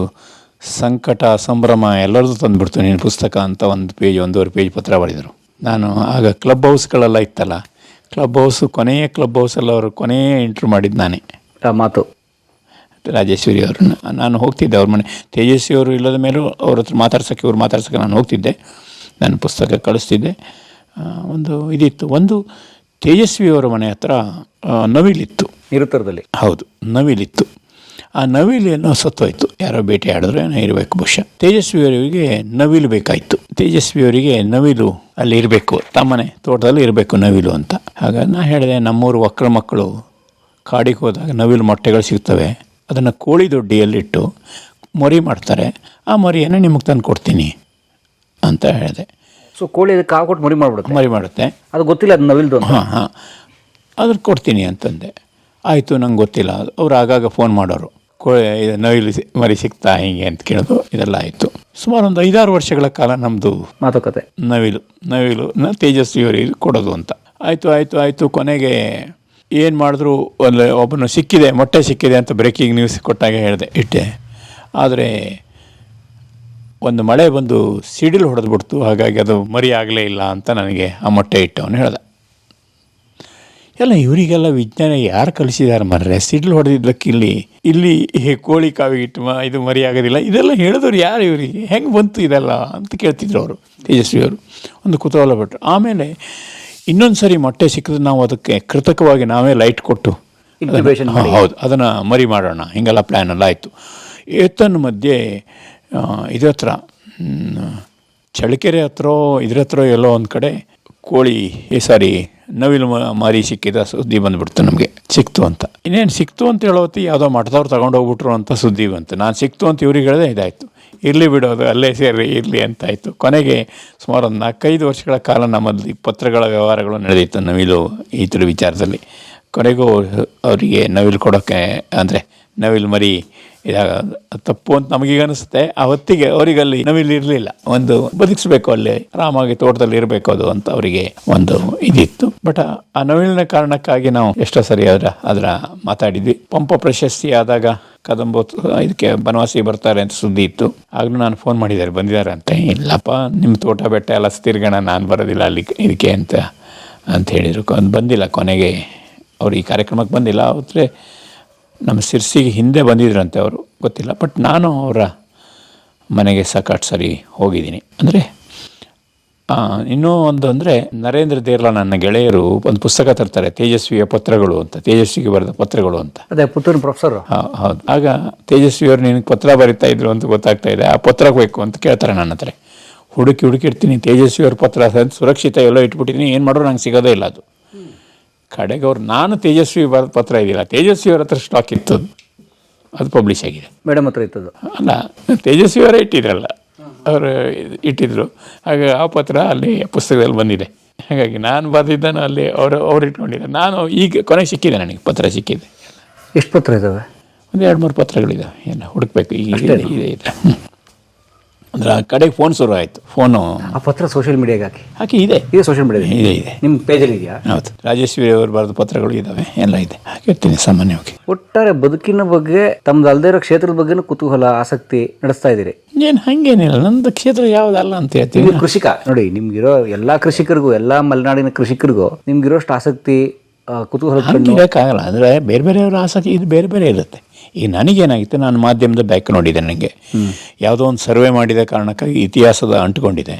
A: ಸಂಕಟ, ಸಂಭ್ರಮ ಎಲ್ಲರದ್ದು ತಂದುಬಿಡ್ತು ನಿನ್ನ ಪುಸ್ತಕ ಅಂತ 1-1.5 ಪೇಜ್ ಪತ್ರ ಬರೆದರು. ನಾನು ಆಗ ಕ್ಲಬ್ ಹೌಸ್ಗಳೆಲ್ಲ ಇತ್ತಲ್ಲ, ಕ್ಲಬ್ ಹೌಸಲ್ಲಿ ಅವರು ಕೊನೆಯ ಇಂಟ್ರ್ಯೂ ಮಾಡಿದ್ದು ನಾನೇ.
B: ಮಾತು
A: ರಾಜೇಶ್ವರಿ ಅವ್ರನ್ನ ನಾನು ಹೋಗ್ತಿದ್ದೆ ಅವ್ರ ಮನೆ. ತೇಜಸ್ವಿಯವರು ಇಲ್ಲದ ಮೇಲೂ ಅವ್ರ ಹತ್ರ ಮಾತಾಡ್ಸೋಕ್ಕೆ ನಾನು ಹೋಗ್ತಿದ್ದೆ. ನಾನು ಪುಸ್ತಕ ಕಳಿಸ್ತಿದ್ದೆ. ಒಂದು ಇದಿತ್ತು, ಒಂದು ತೇಜಸ್ವಿಯವರ ಮನೆ ಹತ್ರ ನವಿಲಿತ್ತು,
B: ನಿರುತ್ತರದಲ್ಲಿ.
A: ಹೌದು, ನವಿಲಿತ್ತು. ಆ ನವಿಲೇನೋ ಸತ್ತೋಯ್ತು, ಯಾರೋ ಬೇಟೆ ಆಡಿದ್ರು ಏನೋ ಇರಬೇಕು ಬಹುಶಃ. ತೇಜಸ್ವಿಯವರಿಗೆ ನವಿಲು ಬೇಕಾಯಿತು. ತೇಜಸ್ವಿಯವರಿಗೆ ನವಿಲು ಅಲ್ಲಿ ಇರಬೇಕು, ತಮ್ಮನೆ ತೋಟದಲ್ಲಿ ಇರಬೇಕು ನವಿಲು ಅಂತ. ಹಾಗಾಗಿ ನಾನು ಹೇಳಿದೆ, ನಮ್ಮೂರು ಒಕ್ಕಳ ಮಕ್ಕಳು ಕಾಡಿಗೆ ಹೋದಾಗ ನವಿಲು ಮೊಟ್ಟೆಗಳು ಸಿಗ್ತವೆ, ಅದನ್ನು ಕೋಳಿ ದೊಡ್ಡಿಯಲ್ಲಿಟ್ಟು ಮರಿ ಮಾಡ್ತಾರೆ, ಆ ಮರಿಯನ್ನು ನಿಮಗೆ ತಂದು ಕೊಡ್ತೀನಿ ಅಂತ ಹೇಳಿದೆ.
B: ಸೊ ಕೋಳಿ ಅದಕ್ಕೆ ಕಾವು ಕೊಟ್ಟು ಮರಿ ಮಾಡುತ್ತೆ.
A: ಅದು ಗೊತ್ತಿಲ್ಲ,
B: ಅದು ನವಿಲ್ದು.
A: ಹಾಂ, ಅದ್ರ ಕೊಡ್ತೀನಿ ಅಂತಂದೆ. ಆಯಿತು, ನಂಗೆ ಗೊತ್ತಿಲ್ಲ. ಅವ್ರು ಆಗಾಗ ಫೋನ್ ಮಾಡೋರು, ಇದು ನವಿಲು ಮರಿ ಸಿಗ್ತಾ ಹಿಂಗೆ ಅಂತ ಕೇಳೋದು. ಇದೆಲ್ಲ ಆಯಿತು. ಸುಮಾರು ಒಂದು 5-6 ವರ್ಷಗಳ ಕಾಲ ನಮ್ಮದು
B: ಮಾತುಕತೆ
A: ನವಿಲು ತೇಜಸ್ವಿಯವರಿಗೆ ಕೊಡೋದು ಅಂತ ಆಯಿತು. ಕೊನೆಗೆ ಏನು ಮಾಡಿದ್ರು, ಒಬ್ಬನು ಸಿಕ್ಕಿದೆ, ಮೊಟ್ಟೆ ಸಿಕ್ಕಿದೆ ಅಂತ ಬ್ರೇಕಿಂಗ್ ನ್ಯೂಸ್ ಕೊಟ್ಟಾಗ ಹೇಳಿದೆ, ಇಟ್ಟೆ. ಆದರೆ ಒಂದು ಮಳೆ ಬಂದು ಸಿಡಿಲು ಹೊಡೆದ್ಬಿಡ್ತು, ಹಾಗಾಗಿ ಅದು ಮರಿ ಆಗಲೇ ಇಲ್ಲ ಅಂತ ನನಗೆ ಆ ಮೊಟ್ಟೆ ಇಟ್ಟವನು ಹೇಳ್ದ. ಎಲ್ಲ ಇವರಿಗೆಲ್ಲ ವಿಜ್ಞಾನ ಯಾರು ಕಲಿಸಿದ್ದಾರೆ ಮರ್ರೆ? ಸಿಡಿಲು ಹೊಡೆದಿದ್ದಕ್ಕೆ ಇಲ್ಲಿ ಕೋಳಿ ಕಾವಿಗಿಟ್ಟು ಇದು ಮರಿ ಆಗೋದಿಲ್ಲ, ಇದೆಲ್ಲ ಹೇಳಿದವ್ರು ಯಾರು ಇವರಿಗೆ? ಹೆಂಗೆ ಬಂತು ಇದೆಲ್ಲ ಅಂತ ಕೇಳ್ತಿದ್ರು ಅವರು, ತೇಜಸ್ವಿಯವರು. ಒಂದು ಕುತೂಹಲ ಪಟ್ಟರು. ಆಮೇಲೆ ಇನ್ನೊಂದು ಸರಿ ಮೊಟ್ಟೆ ಸಿಕ್ಕಿದ್ರೆ ನಾವು ಅದಕ್ಕೆ ಕೃತಕವಾಗಿ ನಾವೇ ಲೈಟ್ ಕೊಟ್ಟು ಹೌದು ಅದನ್ನು ಮರಿ ಮಾಡೋಣ, ಹಿಂಗೆಲ್ಲ ಪ್ಲ್ಯಾನ್ ಎಲ್ಲ ಆಯಿತು. ಏತನ ಮಧ್ಯೆ ಇದ್ರ ಹತ್ರ ಚಳ್ಳಕೆರೆ ಹತ್ರ ಎಲ್ಲೋ ಒಂದು ಕಡೆ ನವಿಲು ಮಾರಿ ಸಿಕ್ಕಿದ ಸುದ್ದಿ ಬಂದುಬಿಡ್ತು ನಮಗೆ. ಸಿಕ್ತು ಅಂತ, ಇನ್ನೇನು ಸಿಕ್ತು ಅಂತ ಹೇಳೋತಿ ಯಾವುದೋ ಮಠದವ್ರು ತಗೊಂಡೋಗ್ಬಿಟ್ರು ಅಂತ ಸುದ್ದಿ ಬಂತು. ನಾನು ಸಿಕ್ತು ಅಂತ ಇವ್ರಿಗೆ ಹೇಳಿದೆ, ಇದಾಯಿತು, ಇರಲಿ ಬಿಡೋದು, ಅಲ್ಲೇ ಸೇರಿ ಇರಲಿ ಅಂತಾಯಿತು. ಕೊನೆಗೆ ಸುಮಾರು ಒಂದು 4-5 ವರ್ಷಗಳ ಕಾಲ ನಮ್ಮಲ್ಲಿ ಪತ್ರಗಳ ವ್ಯವಹಾರಗಳು ನಡೆದಿತ್ತು ನವಿಲು ಇದ್ರ ವಿಚಾರದಲ್ಲಿ. ಕೊನೆಗೂ ಅವರಿಗೆ ನವಿಲು ಕೊಡೋಕ್ಕೆ, ಅಂದರೆ ನವಿಲು ಮರಿ ಇದಾಗ ತಪ್ಪು ಅಂತ ನಮಗೀಗ ಅನಿಸುತ್ತೆ. ಆ ಹೊತ್ತಿಗೆ ಅವರಿಗಲ್ಲಿ ನವಿಲು ಇರಲಿಲ್ಲ, ಒಂದು ಬದುಕಿಸ್ಬೇಕು, ಅಲ್ಲಿ ಆರಾಮಾಗಿ ತೋಟದಲ್ಲಿ ಇರಬೇಕು ಅದು ಅಂತ ಅವರಿಗೆ ಒಂದು ಇದಿತ್ತು. ಬಟ್ ಆ ನವಿಲಿನ ಕಾರಣಕ್ಕಾಗಿ ನಾವು ಎಷ್ಟೋ ಸರಿ ಅದರ ಮಾತಾಡಿದ್ವಿ. ಪಂಪ ಪ್ರಶಸ್ತಿ ಆದಾಗ ಕದಂಬ ಇದಕ್ಕೆ ಬನವಾಸಿ ಬರ್ತಾರೆ ಅಂತ ಸುದ್ದಿ ಇತ್ತು. ಆಗಲೂ ನಾನು ಫೋನ್ ಮಾಡಿದ್ದಾರೆ, ಬಂದಿದ್ದಾರೆ ಅಂತ. ಇಲ್ಲಪ್ಪ, ನಿಮ್ಮ ತೋಟ ಬೆಟ್ಟ ಎಲ್ಲ ತಿರ್ಗೋಣ, ನಾನು ಬರೋದಿಲ್ಲ ಅಲ್ಲಿ ಇದಕ್ಕೆ ಅಂತ ಹೇಳಿದರು. ಬಂದಿಲ್ಲ, ಕೊನೆಗೆ ಅವರು ಈ ಕಾರ್ಯಕ್ರಮಕ್ಕೆ ಬಂದಿಲ್ಲ. ಅವತ್ತೇ ನಮ್ಮ ಸಿರ್ಸಿಗೆ ಹಿಂದೆ ಬಂದಿದ್ರಂತೆ ಅವರು, ಗೊತ್ತಿಲ್ಲ. ಬಟ್ ನಾನು ಅವರ ಮನೆಗೆ ಸಾಕಷ್ಟು ಸರಿ ಹೋಗಿದ್ದೀನಿ. ಅಂದರೆ ಇನ್ನೂ ಒಂದು ಅಂದರೆ, ನರೇಂದ್ರ ದೇರ್ಲಾ ನನ್ನ ಗೆಳೆಯರು ಒಂದು ಪುಸ್ತಕ ತರ್ತಾರೆ, ತೇಜಸ್ವಿಯ ಪತ್ರಗಳು ಅಂತ, ತೇಜಸ್ವಿಗೆ ಬರೆದ ಪತ್ರಗಳು ಅಂತ.
B: ಅದೇ ಪುತ್ತೂರು ಪ್ರೊಫೆಸರ್.
A: ಹೌದು. ಆಗ ತೇಜಸ್ವಿಯವರು ನಿನಗೆ ಪತ್ರ ಬರೀತಾ ಇದ್ರು ಅಂತ ಗೊತ್ತಾಗ್ತಾ ಇದೆ, ಆ ಪತ್ರ ಬೇಕು ಅಂತ ಕೇಳ್ತಾರೆ ನನ್ನ ಹತ್ರ. ಹುಡುಕಿಡ್ತೀನಿ, ತೇಜಸ್ವಿಯವ್ರ ಪತ್ರ ಸುರಕ್ಷಿತ ಎಲ್ಲೋ ಇಟ್ಬಿಟ್ಟಿದ್ದೀನಿ, ಏನು ಮಾಡೋರು ನಂಗೆ ಸಿಗೋದೇ ಇಲ್ಲ ಅದು. ಕಡೆಗೆ ನಾನು ತೇಜಸ್ವಿ ಬರೆದ ಪತ್ರ ಇದ್ದಿಲ್ಲ, ತೇಜಸ್ವಿಯವ್ರ ಹತ್ರ ಸ್ಟಾಕ್ ಇತ್ತು, ಅದು ಪಬ್ಲಿಷ್ ಆಗಿದೆ.
B: ಮೇಡಮ್ ಹತ್ರ ಇತ್ತದು
A: ಅಲ್ಲ, ತೇಜಸ್ವಿಯವರೇ ಇಟ್ಟಿದ್ರಲ್ಲ, ಅವರು ಇಟ್ಟಿದ್ರು. ಹಾಗೆ ಆ ಪತ್ರ ಅಲ್ಲಿ ಪುಸ್ತಕದಲ್ಲಿ ಬಂದಿದೆ. ಹಾಗಾಗಿ ನಾನು ಬರೆದಿದ್ದಾನು ಅಲ್ಲಿ, ಅವ್ರು ಇಟ್ಕೊಂಡಿದ್ದೆ. ನಾನು ಈಗ ಕೊನೆಗೆ ಸಿಕ್ಕಿದೆ, ನನಗೆ ಪತ್ರ ಸಿಕ್ಕಿದೆ.
B: ಎಷ್ಟು ಪತ್ರ ಇದ್ದಾವೆ?
A: ಒಂದು 2-3 ಪತ್ರಗಳಿದ್ದಾವೆ, ಏನು ಹುಡುಕ್ಬೇಕು ಈಗ. ಇದೆ ಅಂದ್ರೆ ಆ ಕಡೆಗೆ ಫೋನ್ ಶುರು ಆಯಿತು. ಫೋನು
B: ಆ ಪತ್ರ ಸೋಷಿಯಲ್ ಮೀಡಿಯಾಗೆ ಹಾಕಿ
A: ಇದೆ
B: ಸೋಷಿಯಲ್ ಮೀಡಿಯಾ
A: ಇದೆ
B: ನಿಮ್ಮ ಪೇಜಲ್ಲಿ ಇದೆಯಾ?
A: ಹೌದು, ರಾಜೇಶ್ವರಿ ಅವರು ಬರೆದ ಪತ್ರಗಳು ಇದ್ದಾವೆ, ಎಲ್ಲ ಇದೆ, ಹಾಕಿರ್ತೀನಿ ಸಾಮಾನ್ಯವಾಗಿ.
B: ಒಟ್ಟಾರೆ ಬದುಕಿನ ಬಗ್ಗೆ, ತಮ್ಮದು ಅಲ್ಲದೇ ಇರೋ ಕ್ಷೇತ್ರದ ಬಗ್ಗೆ ಕುತೂಹಲ, ಆಸಕ್ತಿ ನಡೆಸ್ತಾ ಇದ್ದೀರಿ.
A: ಏನು ಹಾಗೇನಿಲ್ಲ, ನಂದು ಕ್ಷೇತ್ರ ಯಾವುದಲ್ಲ ಅಂತ ಹೇಳ್ತೀವಿ.
B: ಕೃಷಿಕ ನೋಡಿ, ನಿಮ್ಗಿರೋ ಎಲ್ಲ ಕೃಷಿಕರಿಗೂ, ಎಲ್ಲ ಮಲೆನಾಡಿನ ಕೃಷಿಕರಿಗೂ ನಿಮ್ಗಿರೋಷ್ಟು ಆಸಕ್ತಿ, ಕುತೂಹಲ
A: ಇರೋಕ್ಕಾಗಲ್ಲ. ಅಂದರೆ ಬೇರೆ ಬೇರೆಯವರ ಆಸಕ್ತಿ ಇದು ಬೇರೆ ಬೇರೆ ಇರುತ್ತೆ. ಈಗ ನನಗೇನಾಗಿತ್ತು, ನಾನು ಮಾಧ್ಯಮದ ಬ್ಯಾಕ್ ನೋಡಿದೆ. ನನಗೆ ಯಾವುದೋ ಒಂದು ಸರ್ವೆ ಮಾಡಿದ ಕಾರಣಕ್ಕಾಗಿ ಇತಿಹಾಸದ ಅಂಟುಕೊಂಡಿದೆ.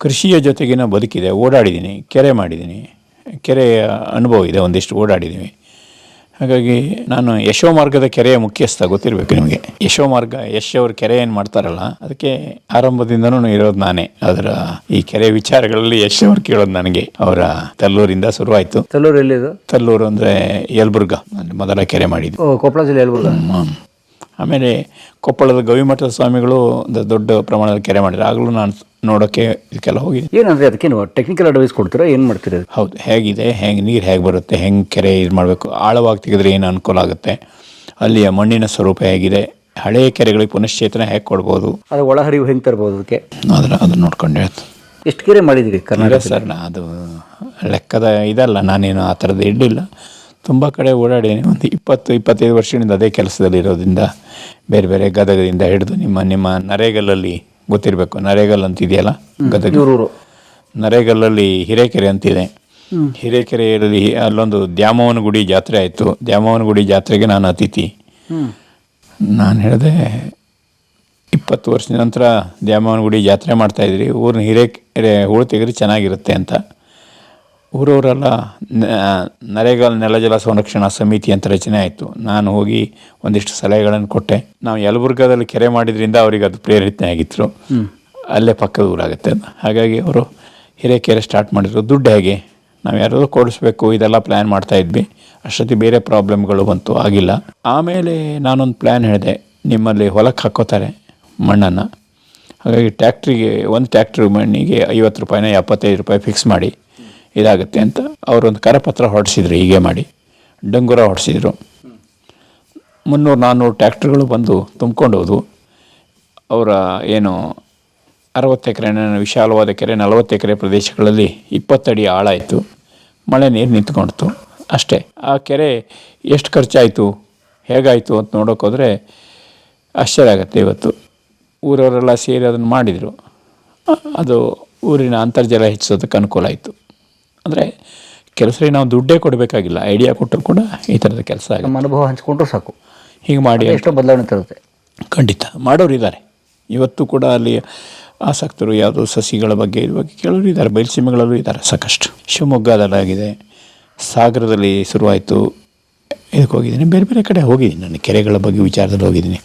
A: ಕೃಷಿಯ ಜೊತೆಗಿನ ಬದುಕಿದೆ, ಓಡಾಡಿದ್ದೀನಿ, ಕೆರೆ ಮಾಡಿದ್ದೀನಿ, ಕೆರೆಯ ಅನುಭವ ಇದೆ, ಒಂದಿಷ್ಟು ಓಡಾಡಿದ್ದೀವಿ. ಹಾಗಾಗಿ ನಾನು ಯಶೋ ಮಾರ್ಗದ ಕೆರೆಯ ಮುಖ್ಯಸ್ಥ, ಗೊತ್ತಿರಬೇಕು ನಿಮಗೆ. ಯಶೋ ಮಾರ್ಗ, ಯಶ್ ಅವ್ರ ಕೆರೆ ಏನು ಮಾಡ್ತಾರಲ್ಲ, ಅದಕ್ಕೆ ಆರಂಭದಿಂದನೂ ಇರೋದು ನಾನೇ. ಅದರ ಈ ಕೆರೆ ವಿಚಾರಗಳಲ್ಲಿ ಯಶ್ ಅವ್ರು ಕೇಳೋದು ನನಗೆ. ಅವರ ತಲ್ಲೂರಿಂದ ಶುರುವಾಯಿತು.
B: ತಲ್ಲೂರು ಎಲ್ಲಿದು?
A: ತಲ್ಲೂರು ಅಂದರೆ ಯಲಬುರ್ಗ, ಅಲ್ಲಿ ಮೊದಲ ಕೆರೆ ಮಾಡಿದ್ದು.
B: ಕೊಪ್ಪಳ ಜಿಲ್ಲೆ ಯಲಬುರ್ಗ.
A: ಆಮೇಲೆ ಕೊಪ್ಪಳದ ಗವಿಮಠದ ಸ್ವಾಮಿಗಳು ಒಂದು ದೊಡ್ಡ ಪ್ರಮಾಣದ ಕೆರೆ ಮಾಡಿದ್ರು. ಆಗಲೂ ನಾನು ನೋಡೋಕ್ಕೆ ಇದಕ್ಕೆಲ್ಲ ಹೋಗಿ.
B: ಏನಂದರೆ ಅದಕ್ಕೆ ಟೆಕ್ನಿಕಲ್ ಅಡ್ವೈಸ್ ಕೊಡ್ತೀರಾ, ಏನು ಮಾಡ್ತೀರಿ?
A: ಹೌದು, ಹೇಗಿದೆ, ನೀರು ಹೇಗೆ ಬರುತ್ತೆ, ಹೆಂಗೆ ಕೆರೆ ಇದು ಮಾಡಬೇಕು, ಆಳವಾಗಿ ತೆಗೆದ್ರೆ ಏನು ಅನುಕೂಲ ಆಗುತ್ತೆ, ಅಲ್ಲಿಯ ಮಣ್ಣಿನ ಸ್ವರೂಪ ಹೇಗಿದೆ, ಹಳೆಯ ಕೆರೆಗಳಿಗೆ ಪುನಶ್ಚೇತನ ಹೇಗೆ ಕೊಡ್ಬೋದು,
B: ಅದು ಒಳಹರಿವು ಹೆಂಗೆ ತರ್ಬೋದು, ಅದಕ್ಕೆ ಅದನ್ನು
A: ನೋಡ್ಕೊಂಡು ಹೇಳ್ತು.
B: ಎಷ್ಟು ಕೆರೆ ಮಾಡಿದ್ದೀರಿ ಕರ್ನಾಟಕ?
A: ಸರ್, ಅದು ಲೆಕ್ಕದ ಇದಲ್ಲ, ನಾನೇನು ಆ ಥರದ್ದು ಇಡಲಿಲ್ಲ. ತುಂಬ ಕಡೆ ಓಡಾಡಿದ್ದೀನಿ. ಒಂದು 20-25 ವರ್ಷದಿಂದ ಅದೇ ಕೆಲಸದಲ್ಲಿ ಇರೋದ್ರಿಂದ ಬೇರೆ ಬೇರೆ ಗದಗದಿಂದ ಹಿಡಿದು ನಿಮ್ಮ ನರೇಗಲ್ಲಲ್ಲಿ ಗೊತ್ತಿರಬೇಕು, ನರೇಗಲ್ ಅಂತಿದೆಯಲ್ಲ ಗದಗ, ನರೇಗಲ್ಲಲ್ಲಿ ಹಿರೇಕೆರೆ ಅಂತಿದೆ. ಹಿರೇಕೆರೆಯಲ್ಲಿ ಅಲ್ಲೊಂದು ದ್ಯಾಮವ್ವನ ಗುಡಿ ಜಾತ್ರೆ ಆಯಿತು. ದ್ಯಾಮವ್ವನ ಗುಡಿ ಜಾತ್ರೆಗೆ ನಾನು ಅತಿಥಿ. ನಾನು ಹೇಳಿದೆ, 20 ವರ್ಷದ ನಂತರ ದ್ಯಾಮವ್ವನ ಗುಡಿ ಜಾತ್ರೆ ಮಾಡ್ತಾಯಿದ್ರಿ, ಊರಿನ ಹಿರೇಕೆರೆ ಹೂಳು ತೆಗೆದ್ರೆ ಚೆನ್ನಾಗಿರುತ್ತೆ ಅಂತ. ಊರವರೆಲ್ಲ ನರೇಗಾಲ್ ನೆಲಜಲ ಸಂರಕ್ಷಣಾ ಸಮಿತಿ ಅಂತ ರಚನೆ ಆಯಿತು. ನಾನು ಹೋಗಿ ಒಂದಿಷ್ಟು ಸಲಹೆಗಳನ್ನು ಕೊಟ್ಟೆ. ನಾವು ಯಲಬುರ್ಗದಲ್ಲಿ ಕೆರೆ ಮಾಡಿದ್ರಿಂದ ಅವರಿಗೆ ಅದು ಪ್ರೇರಿತನೆ ಆಗಿತ್ತು. ಅಲ್ಲೇ ಪಕ್ಕದ ಊರಾಗುತ್ತೆ ಅದು. ಹಾಗಾಗಿ ಅವರು ಹಿರೇಕೆರೆ ಸ್ಟಾರ್ಟ್ ಮಾಡಿದ್ರು. ದುಡ್ಡು ಹೇಗೆ, ನಾವು ಯಾರಾದರೂ ಕೊಡಿಸ್ಬೇಕು, ಇದೆಲ್ಲ ಪ್ಲ್ಯಾನ್ ಮಾಡ್ತಾಯಿದ್ವಿ. ಅಷ್ಟೊತ್ತಿಗೆ ಬೇರೆ ಪ್ರಾಬ್ಲಮ್ಗಳು ಬಂತು, ಆಗಿಲ್ಲ. ಆಮೇಲೆ ನಾನೊಂದು ಪ್ಲ್ಯಾನ್ ಹೇಳಿದೆ, ನಿಮ್ಮಲ್ಲಿ ಹೊಲಕ್ಕೆ ಹಾಕೋತಾರೆ ಮಣ್ಣನ್ನು, ಹಾಗಾಗಿ ಒಂದು ಟ್ಯಾಕ್ಟ್ರಿ ಮಣ್ಣಿಗೆ 50 ರೂಪಾಯಿನ 75 ರೂಪಾಯಿ ಫಿಕ್ಸ್ ಮಾಡಿ ಇದಾಗುತ್ತೆ ಅಂತ ಅವರೊಂದು ಕರಪತ್ರ ಹೊರಡಿಸಿದ್ರು, ಹೀಗೆ ಮಾಡಿ. ಡಂಗುರ ಹೊಡೆಸಿದ್ರು. 300-400 ಟ್ಯಾಕ್ಟ್ರುಗಳು ಬಂದು ತುಂಬ್ಕೊಂಡು ಹೋದವು. ಅವರ ಏನು 60 ಎಕರೆ ವಿಶಾಲವಾದ ಕೆರೆ 40 ಎಕರೆ ಪ್ರದೇಶಗಳಲ್ಲಿ 20 ಅಡಿ ಆಳ ಇತ್ತು. ಮಳೆ ನೀರು ನಿಂತ್ಕೊಳ್ತು ಅಷ್ಟೇ. ಆ ಕೆರೆ ಎಷ್ಟು ಖರ್ಚಾಯಿತು, ಹೇಗಾಯಿತು ಅಂತ ನೋಡೋಕ್ಕೋದ್ರೆ ಆಶ್ಚರ್ಯ ಆಗುತ್ತೆ. ಇವತ್ತು ಊರವರೆಲ್ಲ ಸೇರಿ ಅದನ್ನು ಮಾಡಿದರು. ಅದು ಊರಿನ ಅಂತರ್ಜಲ ಹೆಚ್ಚಿಸೋದಕ್ಕೆ ಅನುಕೂಲ ಆಯಿತು. ಅಂದರೆ ಕೆಲಸರಿಗೆ ನಾವು ದುಡ್ಡೇ ಕೊಡಬೇಕಾಗಿಲ್ಲ, ಐಡಿಯಾ ಕೊಟ್ಟರು ಕೂಡ ಈ ಥರದ ಕೆಲಸ ಆಗುತ್ತೆ.
B: ನಮ್ಮ ಅನುಭವ ಹಂಚ್ಕೊಂಡ್ರು ಸಾಕು,
A: ಹೀಗೆ ಮಾಡಿ
B: ಎಷ್ಟೋ ಬದಲಾವಣೆ ತರುತ್ತೆ.
A: ಖಂಡಿತ ಮಾಡೋರು ಇದ್ದಾರೆ. ಇವತ್ತು ಕೂಡ ಅಲ್ಲಿ ಆಸಕ್ತರು ಯಾವುದೋ ಸಸಿಗಳ ಬಗ್ಗೆ ಇದ್ರ ಬಗ್ಗೆ ಕೇಳೋರು ಇದ್ದಾರೆ. ಬಯಲುಸೀಮೆಗಳಲ್ಲೂ ಇದ್ದಾರೆ ಸಾಕಷ್ಟು. ಶಿವಮೊಗ್ಗದಲ್ಲಾಗಿದೆ, ಸಾಗರದಲ್ಲಿ ಶುರುವಾಯಿತು. ಇದಕ್ಕೆ ಹೋಗಿದ್ದೀನಿ, ಬೇರೆ ಬೇರೆ ಕಡೆ ಹೋಗಿದ್ದೀನಿ. ನಾನು ಕೆರೆಗಳ ಬಗ್ಗೆ ವಿಚಾರದಲ್ಲಿ ಹೋಗಿದ್ದೀನಿ.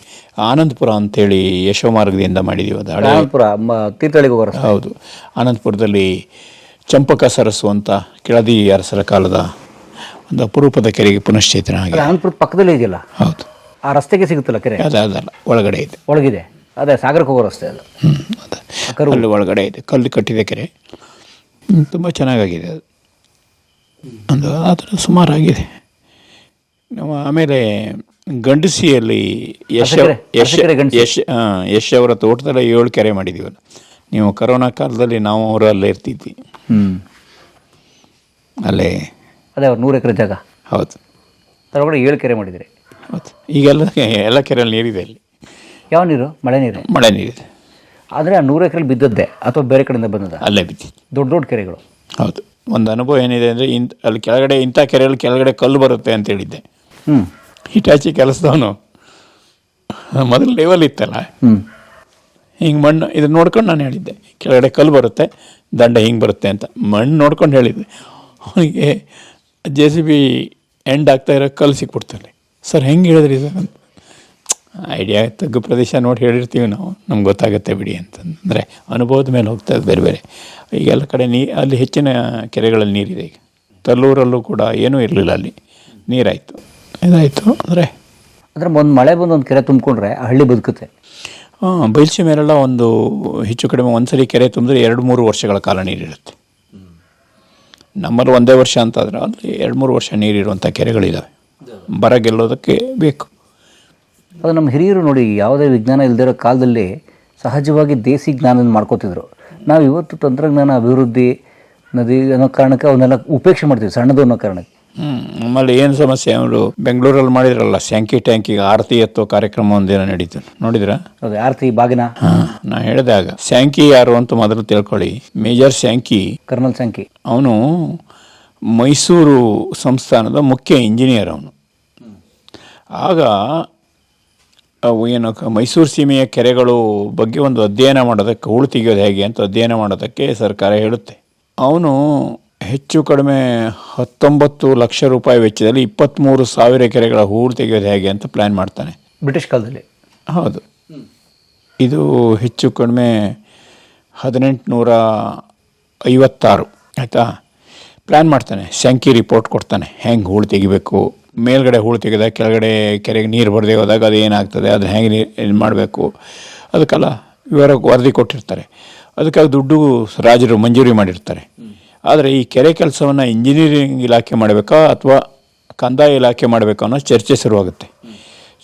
A: ಆನಂದಪುರ ಅಂತೇಳಿ ಯಶೋಮಾರ್ಗದಿಂದ ಮಾಡಿದ್ದೀವಿ. ಅದು
B: ಆನಂದಪುರ ತೀರ್ಥಹಳ್ಳಿಗೆ ಹೋಗೋರು.
A: ಹೌದು. ಆನಂದಪುರದಲ್ಲಿ ಚಂಪಕ ಸರಸ್ಸು ಅಂತ ಕೆಳದಿ ಅರಸರ ಕಾಲದ ಒಂದು ಅಪರೂಪದ ಕೆರೆಗೆ ಪುನಶ್ಚೇತನ ಆಗಿದೆ.
B: ಆನಂದಪುರದ ಪಕ್ಕದಲ್ಲೇ ಇದೆಯಲ್ಲ,
A: ಹೌದು.
B: ಆ ರಸ್ತೆಗೆ ಸಿಗುತ್ತಲ್ಲ ಕೆರೆ,
A: ಅದಲ್ಲ, ಒಳಗಡೆ ಇದೆ.
B: ಒಳಗಿದೆ, ಅದೇ ಸಾಗರಕ್ಕೆ ಹೋಗೋ ರಸ್ತೆ ಅದು.
A: ಅದೇ ಅಲ್ಲಿ ಒಳಗಡೆ ಇದೆ, ಕಲ್ಲು ಕಟ್ಟಿದೆ ಕೆರೆ. ತುಂಬ ಚೆನ್ನಾಗಾಗಿದೆ ಅದು. ಒಂದು ಆ ಥರ ಸುಮಾರಾಗಿದೆ. ಆಮೇಲೆ ಗಂಡಸಿಯಲ್ಲಿ ಯಶ್ ಅವರ ತೋಟದಲ್ಲಿ 7 ಕೆರೆ ಮಾಡಿದ್ದೀವಲ್ಲ. ನೀವು ಕರೋನಾ ಕಾಲದಲ್ಲಿ ನಾವು ಅವರು ಅಲ್ಲೇ ಇರ್ತಿದ್ವಿ. ಅಲ್ಲೇ
B: ಅದೇ ಅವ್ರು 100 ಎಕರೆ ಜಾಗ.
A: ಹೌದು.
B: ಅದರೊಳಗಡೆ 7 ಕೆರೆ ಮಾಡಿದರೆ.
A: ಹೌದು. ಈಗೆಲ್ಲ ಕೆರೆಯಲ್ಲಿ ನೀರಿದೆ. ಅಲ್ಲಿ
B: ಯಾವ ನೀರು? ಮಳೆ ನೀರು.
A: ಮಳೆ ನೀರಿದೆ.
B: ಆದರೆ ಆ 100 ಎಕರೆಲಿ ಬಿದ್ದದ್ದೇ ಅಥವಾ ಬೇರೆ ಕಡೆಯಿಂದ ಬಂದದ?
A: ಅಲ್ಲೇ ಬಿದ್ದಿತ್ತು.
B: ದೊಡ್ಡ ದೊಡ್ಡ ಕೆರೆಗಳು.
A: ಹೌದು. ಒಂದು ಅನುಭವ ಏನಿದೆ ಅಂದರೆ, ಅಲ್ಲಿ ಕೆಳಗಡೆ ಇಂಥ ಕೆರೆಯಲ್ಲಿ ಕೆಳಗಡೆ ಕಲ್ಲು ಬರುತ್ತೆ ಅಂತ ಹೇಳಿದ್ದೆ. ಹಿಟಾಚಿ ಕೆಲಸದವನು ಮೊದಲು ಲೆವೆಲ್ ಇತ್ತಲ್ಲ, ಹಿಂಗೆ ಮಣ್ಣು ಇದನ್ನು ನೋಡ್ಕೊಂಡು ನಾನು ಹೇಳಿದ್ದೆ ಕೆಳಗಡೆ ಕಲ್ಲು ಬರುತ್ತೆ, ದಂಡ ಹಿಂಗೆ ಬರುತ್ತೆ ಅಂತ. ಮಣ್ಣು ನೋಡ್ಕೊಂಡು ಹೇಳಿದ್ದೆ. ಅವನಿಗೆ JCB ಎಂಡ್ ಆಗ್ತಾ ಇರೋ ಕಲ್ಲು ಸಿಕ್ಬಿಡ್ತಾರೆ. ಸರ್ ಹೆಂಗೆ ಹೇಳಿದ್ರಿ ಸರ್ ಅಂತ. ಐಡಿಯಾ ತಗ್ಗು ಪ್ರದೇಶ ನೋಡಿ ಹೇಳಿರ್ತೀವಿ ನಾವು, ನಮ್ಗೆ ಗೊತ್ತಾಗುತ್ತೆ ಬಿಡಿ ಅಂತಂದರೆ ಅನುಭವದ ಮೇಲೆ ಹೋಗ್ತದೆ ಬೇರೆ ಬೇರೆ. ಈಗೆಲ್ಲ ಕಡೆ ಅಲ್ಲಿ ಹೆಚ್ಚಿನ ಕೆರೆಗಳಲ್ಲಿ ನೀರಿದೆ. ಈಗ ತಲ್ಲೂರಲ್ಲೂ ಕೂಡ ಏನೂ ಇರಲಿಲ್ಲ, ಅಲ್ಲಿ ನೀರಾಯಿತು, ಇದಾಯಿತು. ಅಂದರೆ
B: ಒಂದು ಮಳೆ ಬಂದು ಒಂದು ಕೆರೆ ತುಂಬಿಕೊಂಡ್ರೆ ಆ ಹಳ್ಳಿ ಬದುಕುತ್ತೆ.
A: ಬಯಲುಸೀಮೆಲೆಲ್ಲ ಒಂದು ಹೆಚ್ಚು ಕಡಿಮೆ ಒಂದ್ಸರಿ ಕೆರೆ ತುಂಬಿದ್ರೆ 2-3 ವರ್ಷಗಳ ಕಾಲ ನೀರಿರುತ್ತೆ. ನಮ್ಮಲ್ಲಿ 1 ವರ್ಷ ಅಂತಾದ್ರೆ ಅಲ್ಲಿ 2-3 ವರ್ಷ ನೀರಿರುವಂಥ ಕೆರೆಗಳಿದ್ದಾವೆ. ಬರ ಗೆಲ್ಲೋದಕ್ಕೆ ಬೇಕು.
B: ಅದು ನಮ್ಮ ಹಿರಿಯರು ನೋಡಿ, ಯಾವುದೇ ವಿಜ್ಞಾನ ಇಲ್ಲದಿರೋ ಕಾಲದಲ್ಲಿ ಸಹಜವಾಗಿ ದೇಸಿ ಜ್ಞಾನ ಮಾಡ್ಕೋತಿದ್ರು. ನಾವು ಇವತ್ತು ತಂತ್ರಜ್ಞಾನ ಅಭಿವೃದ್ಧಿ ನದಿ ಅನ್ನೋ ಕಾರಣಕ್ಕೆ ಅವನ್ನೆಲ್ಲ ಉಪೇಕ್ಷೆ ಮಾಡ್ತೀವಿ, ಸಣ್ಣದು ಅನ್ನೋ ಕಾರಣಕ್ಕೆ.
A: ನಮ್ಮಲ್ಲಿ ಏನು ಸಮಸ್ಯೆ, ಅವರು ಬೆಂಗಳೂರಲ್ಲಿ ಮಾಡಿದ್ರಲ್ಲ ಸ್ಯಾಂಕಿ ಟ್ಯಾಂಕಿಗೆ ಆರತಿ ಎತ್ತೋ ಕಾರ್ಯಕ್ರಮ ಒಂದಿನ ನಡೀತು, ನೋಡಿದ್ರಾ?
B: ಹೌದು, ಆರತಿ ಬಾಗಿನ.
A: ನಾ ಹೇಳಿದಾಗ ಸ್ಯಾಂಕಿ ಯಾರು ಅಂತ ಮೊದಲು ತಿಳ್ಕೊಳ್ಳಿ. ಮೇಜರ್ ಸ್ಯಾಂಕಿ,
B: ಕರ್ನಲ್ ಸ್ಯಾಂಕಿ,
A: ಅವನು ಮೈಸೂರು ಸಂಸ್ಥಾನದ ಮುಖ್ಯ ಇಂಜಿನಿಯರ್ ಅವನು. ಆಗ ಅವು ಏನು ಮೈಸೂರು ಸೀಮೆಯ ಕೆರೆಗಳು ಬಗ್ಗೆ ಒಂದು ಅಧ್ಯಯನ ಮಾಡೋದಕ್ಕೆ, ಹೂಳು ತೆಗೆಯೋದು ಹೇಗೆ ಅಂತ ಅಧ್ಯಯನ ಮಾಡೋದಕ್ಕೆ ಸರ್ಕಾರ ಹೇಳುತ್ತೆ. ಅವನು ಹೆಚ್ಚು ಕಡಿಮೆ 19 ಲಕ್ಷ ರೂಪಾಯಿ ವೆಚ್ಚದಲ್ಲಿ 23,000 ಕೆರೆಗಳ ಹೂಳು ತೆಗೆಯೋದು ಹೇಗೆ ಅಂತ ಪ್ಲ್ಯಾನ್ ಮಾಡ್ತಾನೆ,
B: ಬ್ರಿಟಿಷ್ ಕಾಲದಲ್ಲಿ.
A: ಹೌದು. ಇದು ಹೆಚ್ಚು ಕಡಿಮೆ 1856 ಆಯಿತಾ. ಪ್ಲ್ಯಾನ್ ಮಾಡ್ತಾನೆ, ಸ್ಯಾಂಕಿ ರಿಪೋರ್ಟ್ ಕೊಡ್ತಾನೆ, ಹೆಂಗೆ ಹೂಳು ತೆಗಿಬೇಕು, ಮೇಲ್ಗಡೆ ಹೂಳು ತೆಗೆದಾಗ ಕೆಳಗಡೆ ಕೆರೆಗೆ ನೀರು ಬರದೇ ಹೋದಾಗ ಅದು ಏನಾಗ್ತದೆ, ಅದನ್ನು ಹೇಗೆ ಇದು ಮಾಡಬೇಕು, ಅದಕ್ಕೆಲ್ಲ ವರದಿ ಕೊಟ್ಟಿರ್ತಾರೆ. ಅದಕ್ಕಾಗಿ ದುಡ್ಡು ರಾಜರು ಮಂಜೂರಿ ಮಾಡಿರ್ತಾರೆ. ಆದರೆ ಈ ಕೆರೆ ಕೆಲಸವನ್ನು ಇಂಜಿನಿಯರಿಂಗ್ ಇಲಾಖೆ ಮಾಡಬೇಕಾ ಅಥವಾ ಕಂದಾಯ ಇಲಾಖೆ ಮಾಡಬೇಕಾ ಅನ್ನೋ ಚರ್ಚೆ ಶುರುವಾಗುತ್ತೆ.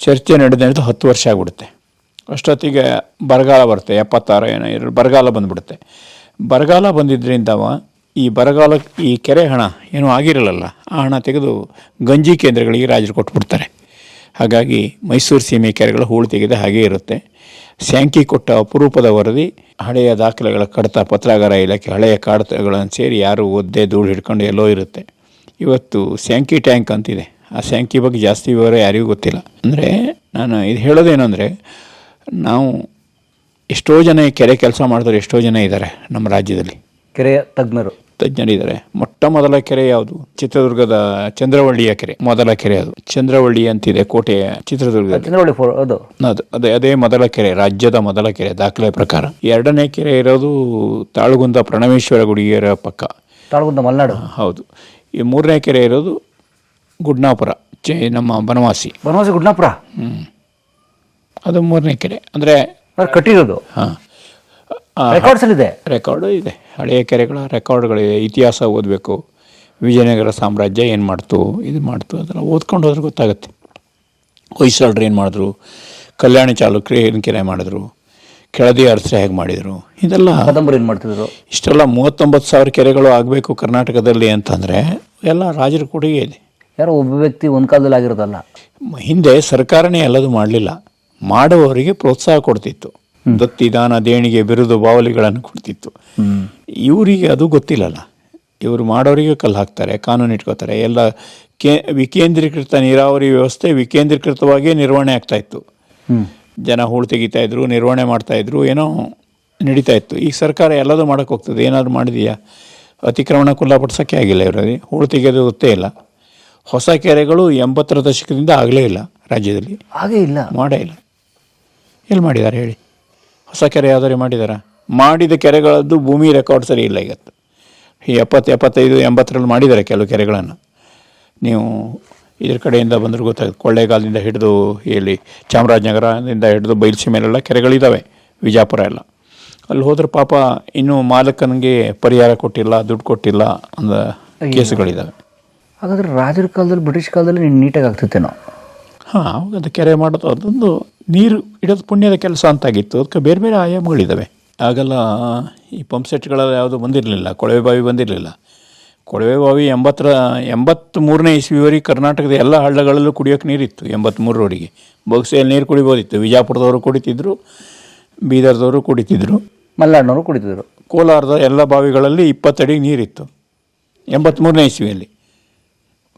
A: ಚರ್ಚೆ ನಡೆದ 10 ವರ್ಷ ಆಗಿಬಿಡುತ್ತೆ. ಅಷ್ಟೊತ್ತಿಗೆ ಬರಗಾಲ ಬರುತ್ತೆ, 76 ಏನೋ ಬರಗಾಲ ಬಂದುಬಿಡುತ್ತೆ. ಬರಗಾಲ ಬಂದಿದ್ದರಿಂದ ಈ ಕೆರೆ ಹಣ ಏನೂ ಆಗಿರಲ್ಲ, ಆ ಹಣ ತೆಗೆದು ಗಂಜಿ ಕೇಂದ್ರಗಳಿಗೆ ರಾಜರು ಕೊಟ್ಬಿಡ್ತಾರೆ. ಹಾಗಾಗಿ ಮೈಸೂರು ಸೀಮೆ ಕೆರೆಗಳು ಹೂಳು ತೆಗೆದ ಹಾಗೇ ಇರುತ್ತೆ. ಸ್ಯಾಂಕಿ ಕೊಟ್ಟ ಅಪರೂಪದ ವರದಿ, ಹಳೆಯ ದಾಖಲೆಗಳ ಕಡತ, ಪತ್ರಾಗಾರ ಇಲಾಖೆ ಹಳೆಯ ಕಡತಗಳನ್ನು ಸೇರಿ ಯಾರು ಒದ್ದೆ ಧೂಳು ಹಿಡ್ಕೊಂಡು ಎಲ್ಲೋ ಇರುತ್ತೆ. ಇವತ್ತು ಸ್ಯಾಂಕಿ ಟ್ಯಾಂಕ್ ಅಂತಿದೆ. ಆ ಸ್ಯಾಂಕಿ ಬಗ್ಗೆ ಜಾಸ್ತಿ ವಿವರ ಯಾರಿಗೂ ಗೊತ್ತಿಲ್ಲ. ಅಂದರೆ ನಾನು ಇದು ಹೇಳೋದೇನು ಅಂದರೆ, ನಾವು ಎಷ್ಟೋ ಜನ ಕೆರೆ ಕೆಲಸ ಮಾಡಿದ್ರೆ ಎಷ್ಟೋ ಜನ ಇದ್ದಾರೆ ನಮ್ಮ ರಾಜ್ಯದಲ್ಲಿ,
B: ಕೆರೆಯ ತಜ್ಞರಿದ್ದಾರೆ. ಮೊಟ್ಟ ಮೊದಲ ಕೆರೆ ಯಾವುದು? ಚಿತ್ರದುರ್ಗದ ಚಂದ್ರವಳ್ಳಿಯ ಕೆರೆ ಮೊದಲ ಕೆರೆ. ಅದು ಚಂದ್ರವಳ್ಳಿ ಅಂತಿದೆ, ಕೋಟೆಯ ಚಿತ್ರದುರ್ಗದಲ್ಲಿ. ಅದೇ ಮೊದಲ ಕೆರೆ, ರಾಜ್ಯದ ಮೊದಲ ಕೆರೆ ದಾಖಲೆ ಪ್ರಕಾರ. 2ನೇ ಕೆರೆ ಇರೋದು ತಾಳಗುಂದ ಪ್ರಣಮೇಶ್ವರ ಗುಡಿಗೆರ ಪಕ್ಕ, ತಾಳಗುಂದ ಮಲೆನಾಡು.
A: ಹೌದು. ಈ 3ನೇ ಕೆರೆ ಇರೋದು ಗುಡ್ನಾಪುರ, ನಮ್ಮ ಬನವಾಸಿ
B: ಗುಡ್ನಾಪುರ.
A: ಅದು 3ನೇ ಕೆರೆ. ಅಂದರೆ
B: ಕಟ್ಟಿರೋದು.
A: ಹಾಂ,
B: ರೆಕಾರ್ಡ್ಸ್ ಇದೆ,
A: ರೆಕಾರ್ಡು ಇದೆ. ಹಳೆಯ ಕೆರೆಗಳ ರೆಕಾರ್ಡ್ಗಳಿದೆ. ಇತಿಹಾಸ ಓದಬೇಕು, ವಿಜಯನಗರ ಸಾಮ್ರಾಜ್ಯ ಏನು ಮಾಡ್ತು, ಇದು ಮಾಡ್ತು, ಅದೆಲ್ಲ ಓದ್ಕೊಂಡು ಹೋದ್ರೆ ಗೊತ್ತಾಗುತ್ತೆ. ಹೊಯ್ಸಳರು ಏನು ಮಾಡಿದ್ರು, ಕಲ್ಯಾಣ ಚಾಲುಕ್ಯರು ಏನು ಕೆರೆ ಮಾಡಿದ್ರು, ಕೆಳದಿ ಅರಸರು ಹೇಗೆ ಮಾಡಿದರು, ಇದೆಲ್ಲ
B: ಕದಂಬರು ಏನು ಮಾಡ್ತಿದ್ರು.
A: ಇಷ್ಟೆಲ್ಲ 39,000 ಕೆರೆಗಳು ಆಗಬೇಕು ಕರ್ನಾಟಕದಲ್ಲಿ ಅಂತಂದರೆ ಎಲ್ಲ ರಾಜರ ಕೊಡುಗೆ ಇದೆ.
B: ಯಾರೋ ಒಬ್ಬ ವ್ಯಕ್ತಿ ಒಂದು ಕಾಲದಲ್ಲಿ ಆಗಿರೋದಲ್ಲ.
A: ಹಿಂದೆ ಸರ್ಕಾರನೇ ಎಲ್ಲದು ಮಾಡಲಿಲ್ಲ, ಮಾಡುವವರಿಗೆ ಪ್ರೋತ್ಸಾಹ ಕೊಡ್ತಿತ್ತು. ದತ್ತಿ, ದಾನ, ದೇಣಿಗೆ, ಬಿರುದು, ಬಾವಲಿಗಳನ್ನು ಕೊಡ್ತಿತ್ತು. ಇವರಿಗೆ ಅದು ಗೊತ್ತಿಲ್ಲಲ್ಲ. ಇವರು ಮಾಡೋರಿಗೆ ಕಲ್ಲು ಹಾಕ್ತಾರೆ, ಕಾನೂನು ಇಟ್ಕೋತಾರೆ. ಎಲ್ಲ ವಿಕೇಂದ್ರೀಕೃತ ನೀರಾವರಿ ವ್ಯವಸ್ಥೆ ವಿಕೇಂದ್ರೀಕೃತವಾಗಿಯೇ ನಿರ್ವಹಣೆ ಆಗ್ತಾಯಿತ್ತು. ಜನ ಹೂಳು ತೆಗಿತಾಯಿದ್ರು, ನಿರ್ವಹಣೆ ಮಾಡ್ತಾಯಿದ್ರು, ಏನೋ ನಡೀತಾ ಇತ್ತು. ಈಗ ಸರ್ಕಾರ ಎಲ್ಲದೂ ಮಾಡೋಕ್ಕೆ ಹೋಗ್ತದೆ. ಏನಾದರೂ ಮಾಡಿದೆಯಾ? ಅತಿಕ್ರಮಣ ಕುಲ್ಲಪಡಿಸೋಕ್ಕೆ ಆಗಿಲ್ಲ ಇವರಲ್ಲಿ. ಹೂಳು ತೆಗೆಯೋದು ಗೊತ್ತೇ ಇಲ್ಲ. ಹೊಸ ಕೆರೆಗಳು 80ರ ದಶಕದಿಂದ ಆಗಲೇ ಇಲ್ಲ ರಾಜ್ಯದಲ್ಲಿ,
B: ಹಾಗೇ ಇಲ್ಲ,
A: ಮಾಡೇ ಇಲ್ಲ. ಎಲ್ಲಿ ಮಾಡಿದ್ದಾರೆ ಹೇಳಿ? ಹೊಸ ಕೆರೆ ಯಾವ್ದಾರು ಮಾಡಿದಾರ? ಮಾಡಿದ ಕೆರೆಗಳದ್ದು ಭೂಮಿ ರೆಕಾರ್ಡ್ ಸರಿ ಇಲ್ಲ. ಇವತ್ತು ಈ 70, 75, 80ರಲ್ಲಿ ಮಾಡಿದ್ದಾರೆ ಕೆಲವು ಕೆರೆಗಳನ್ನು. ನೀವು ಇದ್ರ ಕಡೆಯಿಂದ ಬಂದರೂ ಗೊತ್ತಾಗುತ್ತೆ. ಕೊಳ್ಳೇಗಾಲದಿಂದ ಹಿಡಿದು ಇಲ್ಲಿ ಚಾಮರಾಜನಗರದಿಂದ ಹಿಡಿದು ಬೈಲ್ಸೀಮೆಲೆಲ್ಲ ಕೆರೆಗಳಿದ್ದಾವೆ, ವಿಜಾಪುರ ಎಲ್ಲ. ಅಲ್ಲಿ ಹೋದ್ರೆ ಪಾಪ ಇನ್ನೂ ಮಾಲಕನಿಗೆ ಪರಿಹಾರ ಕೊಟ್ಟಿಲ್ಲ, ದುಡ್ಡು ಕೊಟ್ಟಿಲ್ಲ ಅಂದ ಕೇಸುಗಳಿದ್ದಾವೆ.
B: ಹಾಗಾದ್ರೆ ರಾಜರ ಕಾಲದಲ್ಲಿ, ಬ್ರಿಟಿಷ್ ಕಾಲದಲ್ಲಿ ನೀಟಾಗಿ ಆಗ್ತಿತ್ತೇನೋ?
A: ಹಾಂ, ಅವಾಗ ಅದು ಕೆರೆ ಮಾಡೋದು ಅದೊಂದು ನೀರು ಇಡೋದು ಪುಣ್ಯದ ಕೆಲಸ ಅಂತಾಗಿತ್ತು. ಅದಕ್ಕೆ ಬೇರೆ ಬೇರೆ ಆಯಾಮಗಳಿದ್ದಾವೆ. ಆಗೆಲ್ಲ ಈ ಪಂಪ್ ಸೆಟ್ಗಳೆಲ್ಲ ಯಾವುದೂ ಬಂದಿರಲಿಲ್ಲ, ಕೊಳವೆ ಬಾವಿ ಬಂದಿರಲಿಲ್ಲ. ಕೊಳವೆ ಬಾವಿ 83ನೇ ಇಸ್ವಿವರೆಗೆ ಕರ್ನಾಟಕದ ಎಲ್ಲ ಹಳ್ಳಗಳಲ್ಲೂ ಕುಡಿಯೋಕ್ಕೆ ನೀರಿತ್ತು. 83ರವರೆಗೆ ಬೊಗಸೆಯಲ್ಲಿ ನೀರು ಕುಡಿಬೋದಿತ್ತು. ವಿಜಾಪುರದವರು ಕುಡಿತಿದ್ರು, ಬೀದರ್ದವರು ಕುಡಿತಿದ್ರು,
B: ಮಲೆನಾಡಿನವರು ಕುಡಿತಿದ್ರು.
A: ಕೋಲಾರದ ಎಲ್ಲ ಬಾವಿಗಳಲ್ಲಿ 20 ಅಡಿ ನೀರಿತ್ತು 83ನೇ ಇಸ್ವಿಯಲ್ಲಿ.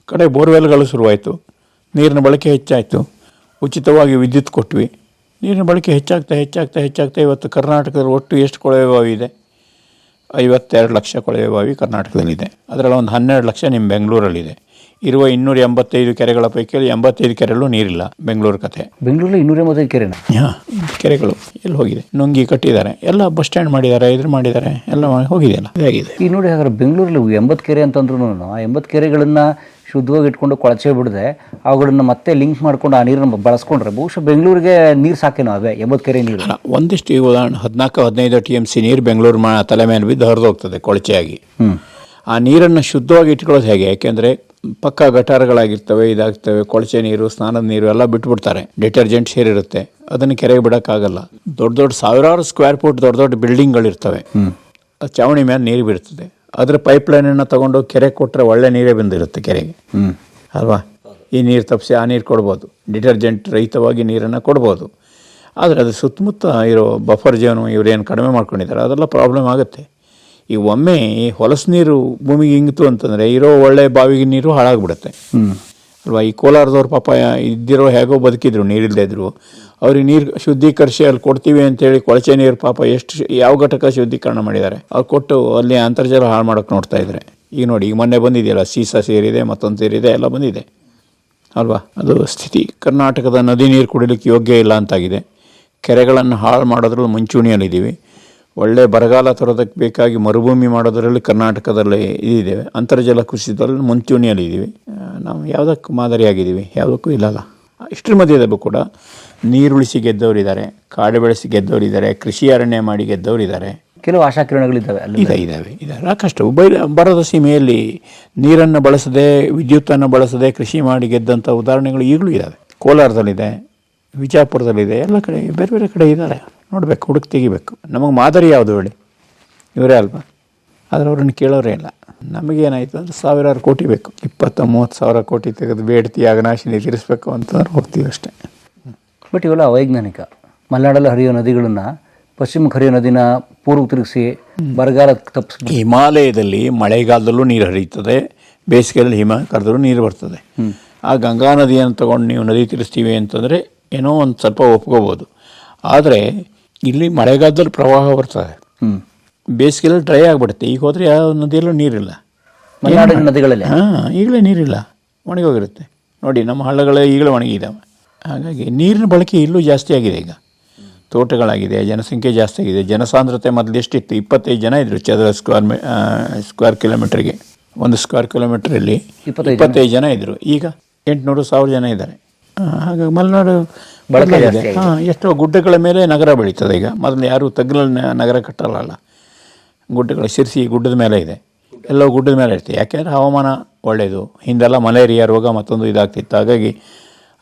A: ಕಡೆ ಬೋರ್ವೆಲ್ಗಳು ಶುರುವಾಯಿತು, ನೀರಿನ ಬಳಕೆ ಹೆಚ್ಚಾಯಿತು, ಉಚಿತವಾಗಿ ವಿದ್ಯುತ್ ಕೊಟ್ವಿ. ನೀರಿನ ಬಳಕೆ ಹೆಚ್ಚಾಗ್ತಾ ಇವತ್ತು ಕರ್ನಾಟಕದಲ್ಲಿ ಒಟ್ಟು ಎಷ್ಟು ಕೊಳವೆ ಬಾವಿ ಇದೆ? 52 ಲಕ್ಷ ಕೊಳವೆ ಬಾವಿ ಕರ್ನಾಟಕದಲ್ಲಿದೆ. ಅದರಲ್ಲಿ ಒಂದು 12 ಲಕ್ಷ ನಿಮ್ಮ ಬೆಂಗಳೂರಲ್ಲಿದೆ. ಇರುವ 285 ಕೆರೆಗಳ ಪೈಕಿ 85 ಕೆರೆಯಲ್ಲೂ ನೀರಿಲ್ಲ. ಬೆಂಗಳೂರು ಕತೆ.
B: ಬೆಂಗಳೂರಲ್ಲಿ 285 ಕೆರೆನ?
A: ಹಾಂ, ಕೆರೆಗಳು ಎಲ್ಲಿ ಹೋಗಿದೆ? ನುಂಗಿ ಕಟ್ಟಿದ್ದಾರೆ, ಎಲ್ಲ ಬಸ್ ಸ್ಟ್ಯಾಂಡ್ ಮಾಡಿದ್ದಾರೆ, ಇದ್ರ ಮಾಡಿದ್ದಾರೆ, ಎಲ್ಲ ಹೋಗಿದೆಯಲ್ಲ, ಇದಾಗಿದೆ.
B: ಈಗ ನೋಡಿ, ಹಾಗಾದ್ರೆ ಬೆಂಗಳೂರಲ್ಲಿ 80 ಕೆರೆ ಅಂತಂದ್ರೂ ಆ 80 ಕೆರೆಗಳನ್ನು ಶುದ್ಧವಾಗಿ ಇಟ್ಕೊಂಡು ಕೊಳಚೆ ಬಿಡದೆ ಅವುಗಳನ್ನು ಮತ್ತೆ ಲಿಂಕ್ ಮಾಡ್ಕೊಂಡು ಆ ನೀರನ್ನು ಬಳಸ್ಕೊಂಡ್ರೆ ಬಹುಶಃ ಬೆಂಗಳೂರಿಗೆ ನೀರು ಸಾಕೇನೋ ಅವೇ 80 ಕೆರೆ ನೀರು?
A: ಒಂದಿಷ್ಟು ಈಗ ಉದಾಹರಣೆ 14-15 TMC ನೀರು ಬೆಂಗಳೂರು ತಲೆ ಮೇಲೆ ಬಿದ್ದು ಹರಿದು ಹೋಗ್ತದೆ ಕೊಳಚೆಯಾಗಿ. ಆ ನೀರನ್ನು ಶುದ್ಧವಾಗಿ ಇಟ್ಕೊಳ್ಳೋದು ಹೇಗೆ? ಯಾಕೆಂದರೆ ಪಕ್ಕ ಗಟಾರಗಳಾಗಿರ್ತವೆ, ಇದಾಗ್ತವೆ, ಕೊಳಚೆ ನೀರು, ಸ್ನಾನದ ನೀರು ಎಲ್ಲ ಬಿಟ್ಬಿಡ್ತಾರೆ, ಡಿಟರ್ಜೆಂಟ್ ಸೇರಿರುತ್ತೆ. ಅದನ್ನು ಕೆರೆಗೆ ಬಿಡೋಕ್ಕಾಗಲ್ಲ. ದೊಡ್ಡ ದೊಡ್ಡ ಸಾವಿರಾರು ಸ್ಕ್ವೇರ್ ಫೀಟ್ ದೊಡ್ಡ ಬಿಲ್ಡಿಂಗ್ಗಳಿರ್ತವೆ, ಚಾವಣಿ ಮೇಲೆ ನೀರು ಬಿಡ್ತದೆ. ಅದರ ಪೈಪ್ಲೈನನ್ನು ತೊಗೊಂಡು ಕೆರೆಗೆ ಕೊಟ್ಟರೆ ಒಳ್ಳೆ ನೀರೇ ಬಂದಿರುತ್ತೆ ಕೆರೆಗೆ, ಅಲ್ವಾ? ಈ ನೀರು ತಪ್ಪಿಸಿ ಆ ನೀರು ಕೊಡ್ಬೋದು, ಡಿಟರ್ಜೆಂಟ್ ರಹಿತವಾಗಿ ನೀರನ್ನು ಕೊಡ್ಬೋದು. ಆದರೆ ಅದು ಸುತ್ತಮುತ್ತ ಇರೋ ಬಫರ್ ಜೋನು ಇವರೇನು ಕಡಿಮೆ ಮಾಡ್ಕೊಂಡಿದ್ದಾರೆ, ಅದೆಲ್ಲ ಪ್ರಾಬ್ಲಮ್ ಆಗುತ್ತೆ. ಈಗ ಒಮ್ಮೆ ಈ ಹೊಲಸು ನೀರು ಭೂಮಿಗೆ ಇಂಗಿತು ಅಂತಂದರೆ ಇರೋ ಒಳ್ಳೆ ಬಾವಿಗೆ ನೀರು ಹಾಳಾಗ್ಬಿಡುತ್ತೆ, ಅಲ್ವಾ? ಈ ಕೋಲಾರದವ್ರು ಪಾಪ ಇದ್ದಿರೋ ಹೇಗೋ ಬದುಕಿದ್ರು, ನೀರಿಲ್ಲದೆ ಇದ್ರು. ಅವ್ರಿಗೆ ನೀರು ಶುದ್ಧೀಕರಿಸಿ ಅಲ್ಲಿ ಕೊಡ್ತೀವಿ ಅಂತೇಳಿ ಕೊಳಚೆ ನೀರು ಪಾಪ ಎಷ್ಟು ಯಾವ ಘಟಕ ಶುದ್ಧೀಕರಣ ಮಾಡಿದ್ದಾರೆ ಅವ್ರು ಕೊಟ್ಟು ಅಲ್ಲಿ ಅಂತರ್ಜಲ ಹಾಳು ಮಾಡೋಕ್ಕೆ ನೋಡ್ತಾ ಇದ್ದಾರೆ. ಈಗ ನೋಡಿ, ಈಗ ಮೊನ್ನೆ ಬಂದಿದೆಯಲ್ಲ, ಸೀಸ ಸೇರಿದೆ, ಮತ್ತೊಂದು ಸೇರಿದೆ, ಎಲ್ಲ ಬಂದಿದೆ, ಅಲ್ವಾ? ಅದು ಸ್ಥಿತಿ. ಕರ್ನಾಟಕದ ನದಿ ನೀರು ಕುಡಿಲಿಕ್ಕೆ ಯೋಗ್ಯ ಇಲ್ಲ ಅಂತಾಗಿದೆ. ಕೆರೆಗಳನ್ನು ಹಾಳು ಮಾಡೋದ್ರಲ್ಲಿ ಮುಂಚೂಣಿಯಲ್ಲಿದ್ದೀವಿ. ಒಳ್ಳೆ ಬರಗಾಲ ತರೋದಕ್ಕೆ ಬೇಕಾಗಿ ಮರುಭೂಮಿ ಮಾಡೋದರಲ್ಲಿ ಕರ್ನಾಟಕದಲ್ಲಿ ಇದಿದ್ದೇವೆ. ಅಂತರ್ಜಲ ಕುಸಿತದಲ್ಲಿ ಮುಂಚೂಣಿಯಲ್ಲಿದ್ದೀವಿ. ನಾವು ಯಾವುದಕ್ಕೂ ಮಾದರಿಯಾಗಿದ್ದೀವಿ? ಯಾವುದಕ್ಕೂ ಇಲ್ಲಲ್ಲ. ಇಷ್ಟರ ಮಧ್ಯದಲ್ಲೂ ಕೂಡ ನೀರುಳಿಸಿ ಗೆದ್ದವರಿದ್ದಾರೆ, ಕಾಡು ಬೆಳೆಸಿ ಗೆದ್ದವರಿದ್ದಾರೆ, ಕೃಷಿ ಅರಣ್ಯ ಮಾಡಿ ಗೆದ್ದವರಿದ್ದಾರೆ.
B: ಕೆಲವು ಆಶಾಕಿರಣಗಳಿದ್ದಾವೆ,
A: ಇದಾವೆ. ಸಾಕಷ್ಟು. ಬರದ ಸೀಮೆಯಲ್ಲಿ ನೀರನ್ನು ಬಳಸದೆ, ವಿದ್ಯುತ್ತನ್ನು ಬಳಸದೆ ಕೃಷಿ ಮಾಡಿ ಗೆದ್ದಂಥ ಉದಾಹರಣೆಗಳು ಈಗಲೂ ಇದ್ದಾವೆ. ಕೋಲಾರದಲ್ಲಿದೆ, ವಿಜಾಪುರದಲ್ಲಿದೆ, ಎಲ್ಲ ಕಡೆ ಬೇರೆ ಬೇರೆ ಕಡೆ ಇದ್ದಾರೆ. ನೋಡಬೇಕು, ಹುಡುಕಿ ತೆಗಿಬೇಕು. ನಮಗೆ ಮಾದರಿ ಯಾವುದು ಹೇಳಿ? ಇವರೇ ಅಲ್ವಾ? ಆದರೆ ಅವ್ರನ್ನ ಕೇಳೋರೇ ಇಲ್ಲ. ನಮಗೇನಾಯಿತು ಅಂದರೆ ಸಾವಿರಾರು ಕೋಟಿ ಬೇಕು, 20-30 ಸಾವಿರ ಕೋಟಿ ತೆಗೆದು ಬೇಡ್ತಿ ಅಘನಾಶಿನಿ ತೀರಿಸಬೇಕು ಅಂತಂದ್ರೆ ಹೋಗ್ತೀವಿ ಅಷ್ಟೇ.
B: ಬಟ್ ಇವೆಲ್ಲ ಅವೈಜ್ಞಾನಿಕ. ಮಲೆನಾಡಲ್ಲಿ ಹರಿಯೋ ನದಿಗಳನ್ನು ಪಶ್ಚಿಮಕ್ಕೆ ಹರಿಯೋ ನದಿನ ಪೂರ್ವ ತಿರುಗಿಸಿ ಬರಗಾಲ ತಪ್ಪಿಸಿ.
A: ಹಿಮಾಲಯದಲ್ಲಿ ಮಳೆಗಾಲದಲ್ಲೂ ನೀರು ಹರಿಯುತ್ತದೆ, ಬೇಸಿಗೆಯಲ್ಲಿ ಹಿಮ ಕರೆದರೂ ನೀರು ಬರ್ತದೆ. ಆ ಗಂಗಾ ನದಿಯನ್ನು ತೊಗೊಂಡು ನೀವು ನದಿ ತಿರ್ಸ್ತೀವಿ ಅಂತಂದರೆ ಏನೋ ಒಂದು ಸ್ವಲ್ಪ ಒಪ್ಕೋಬೋದು. ಆದರೆ ಇಲ್ಲಿ ಮಳೆಗಾಲದಲ್ಲಿ ಪ್ರವಾಹ ಬರ್ತದೆ, ಬೇಸಿಗೆಯಲ್ಲಿ ಡ್ರೈ ಆಗಿಬಿಡುತ್ತೆ. ಈಗ ಹೋದರೆ ಯಾವ ನದಿಯಲ್ಲೂ ನೀರಿಲ್ಲ,
B: ಮಲೆನಾಡಿನ ನದಿಗಳಲ್ಲಿ.
A: ಈಗಲೇ ನೀರಿಲ್ಲ, ಒಣಗೋಗಿರುತ್ತೆ. ನೋಡಿ, ನಮ್ಮ ಹಳ್ಳಗಳೇ ಈಗಲೇ ಒಣಗಿದ್ದಾವೆ. ಹಾಗಾಗಿ ನೀರಿನ ಬಳಕೆ ಇಲ್ಲೂ ಜಾಸ್ತಿ ಆಗಿದೆ. ಈಗ ತೋಟಗಳಾಗಿದೆ, ಜನಸಂಖ್ಯೆ ಜಾಸ್ತಿ ಆಗಿದೆ. ಜನಸಾಂದ್ರತೆ ಮೊದಲು ಎಷ್ಟಿತ್ತು? 25 ಜನ ಇದ್ದರು ಚದರ ಸ್ಕ್ವೇರ್ ಕಿಲೋಮೀಟ್ರಿಗೆ. ಒಂದು ಸ್ಕ್ವೇರ್ ಕಿಲೋಮೀಟ್ರಲ್ಲಿ 25 ಜನ ಇದ್ದರು. ಈಗ 800-1000 ಜನ ಇದ್ದಾರೆ. ಹಾಗಾಗಿ ಮಲೆನಾಡು ಬಳಕೆ ಇದೆ. ಎಷ್ಟೋ ಗುಡ್ಡಗಳ ಮೇಲೆ ನಗರ ಬೆಳೀತದೆ ಈಗ. ಮೊದಲು ಯಾರು ತಗ್ಗಲ್ಲಿ ನಗರ ಕಟ್ಟಲ್ಲ, ಗುಡ್ಡಗಳ ಶಿರ್ಸಿ ಗುಡ್ಡದ ಮೇಲೆ ಇದೆ. ಎಲ್ಲೋ ಗುಡ್ಡದ ಮೇಲೆ ಇರ್ತೀವಿ. ಯಾಕೆಂದರೆ ಹವಾಮಾನ ಒಳ್ಳೆಯದು. ಹಿಂದೆಲ್ಲ ಮಲೇರಿಯಾ ರೋಗ ಮತ್ತೊಂದು ಇದಾಗ್ತಿತ್ತು. ಹಾಗಾಗಿ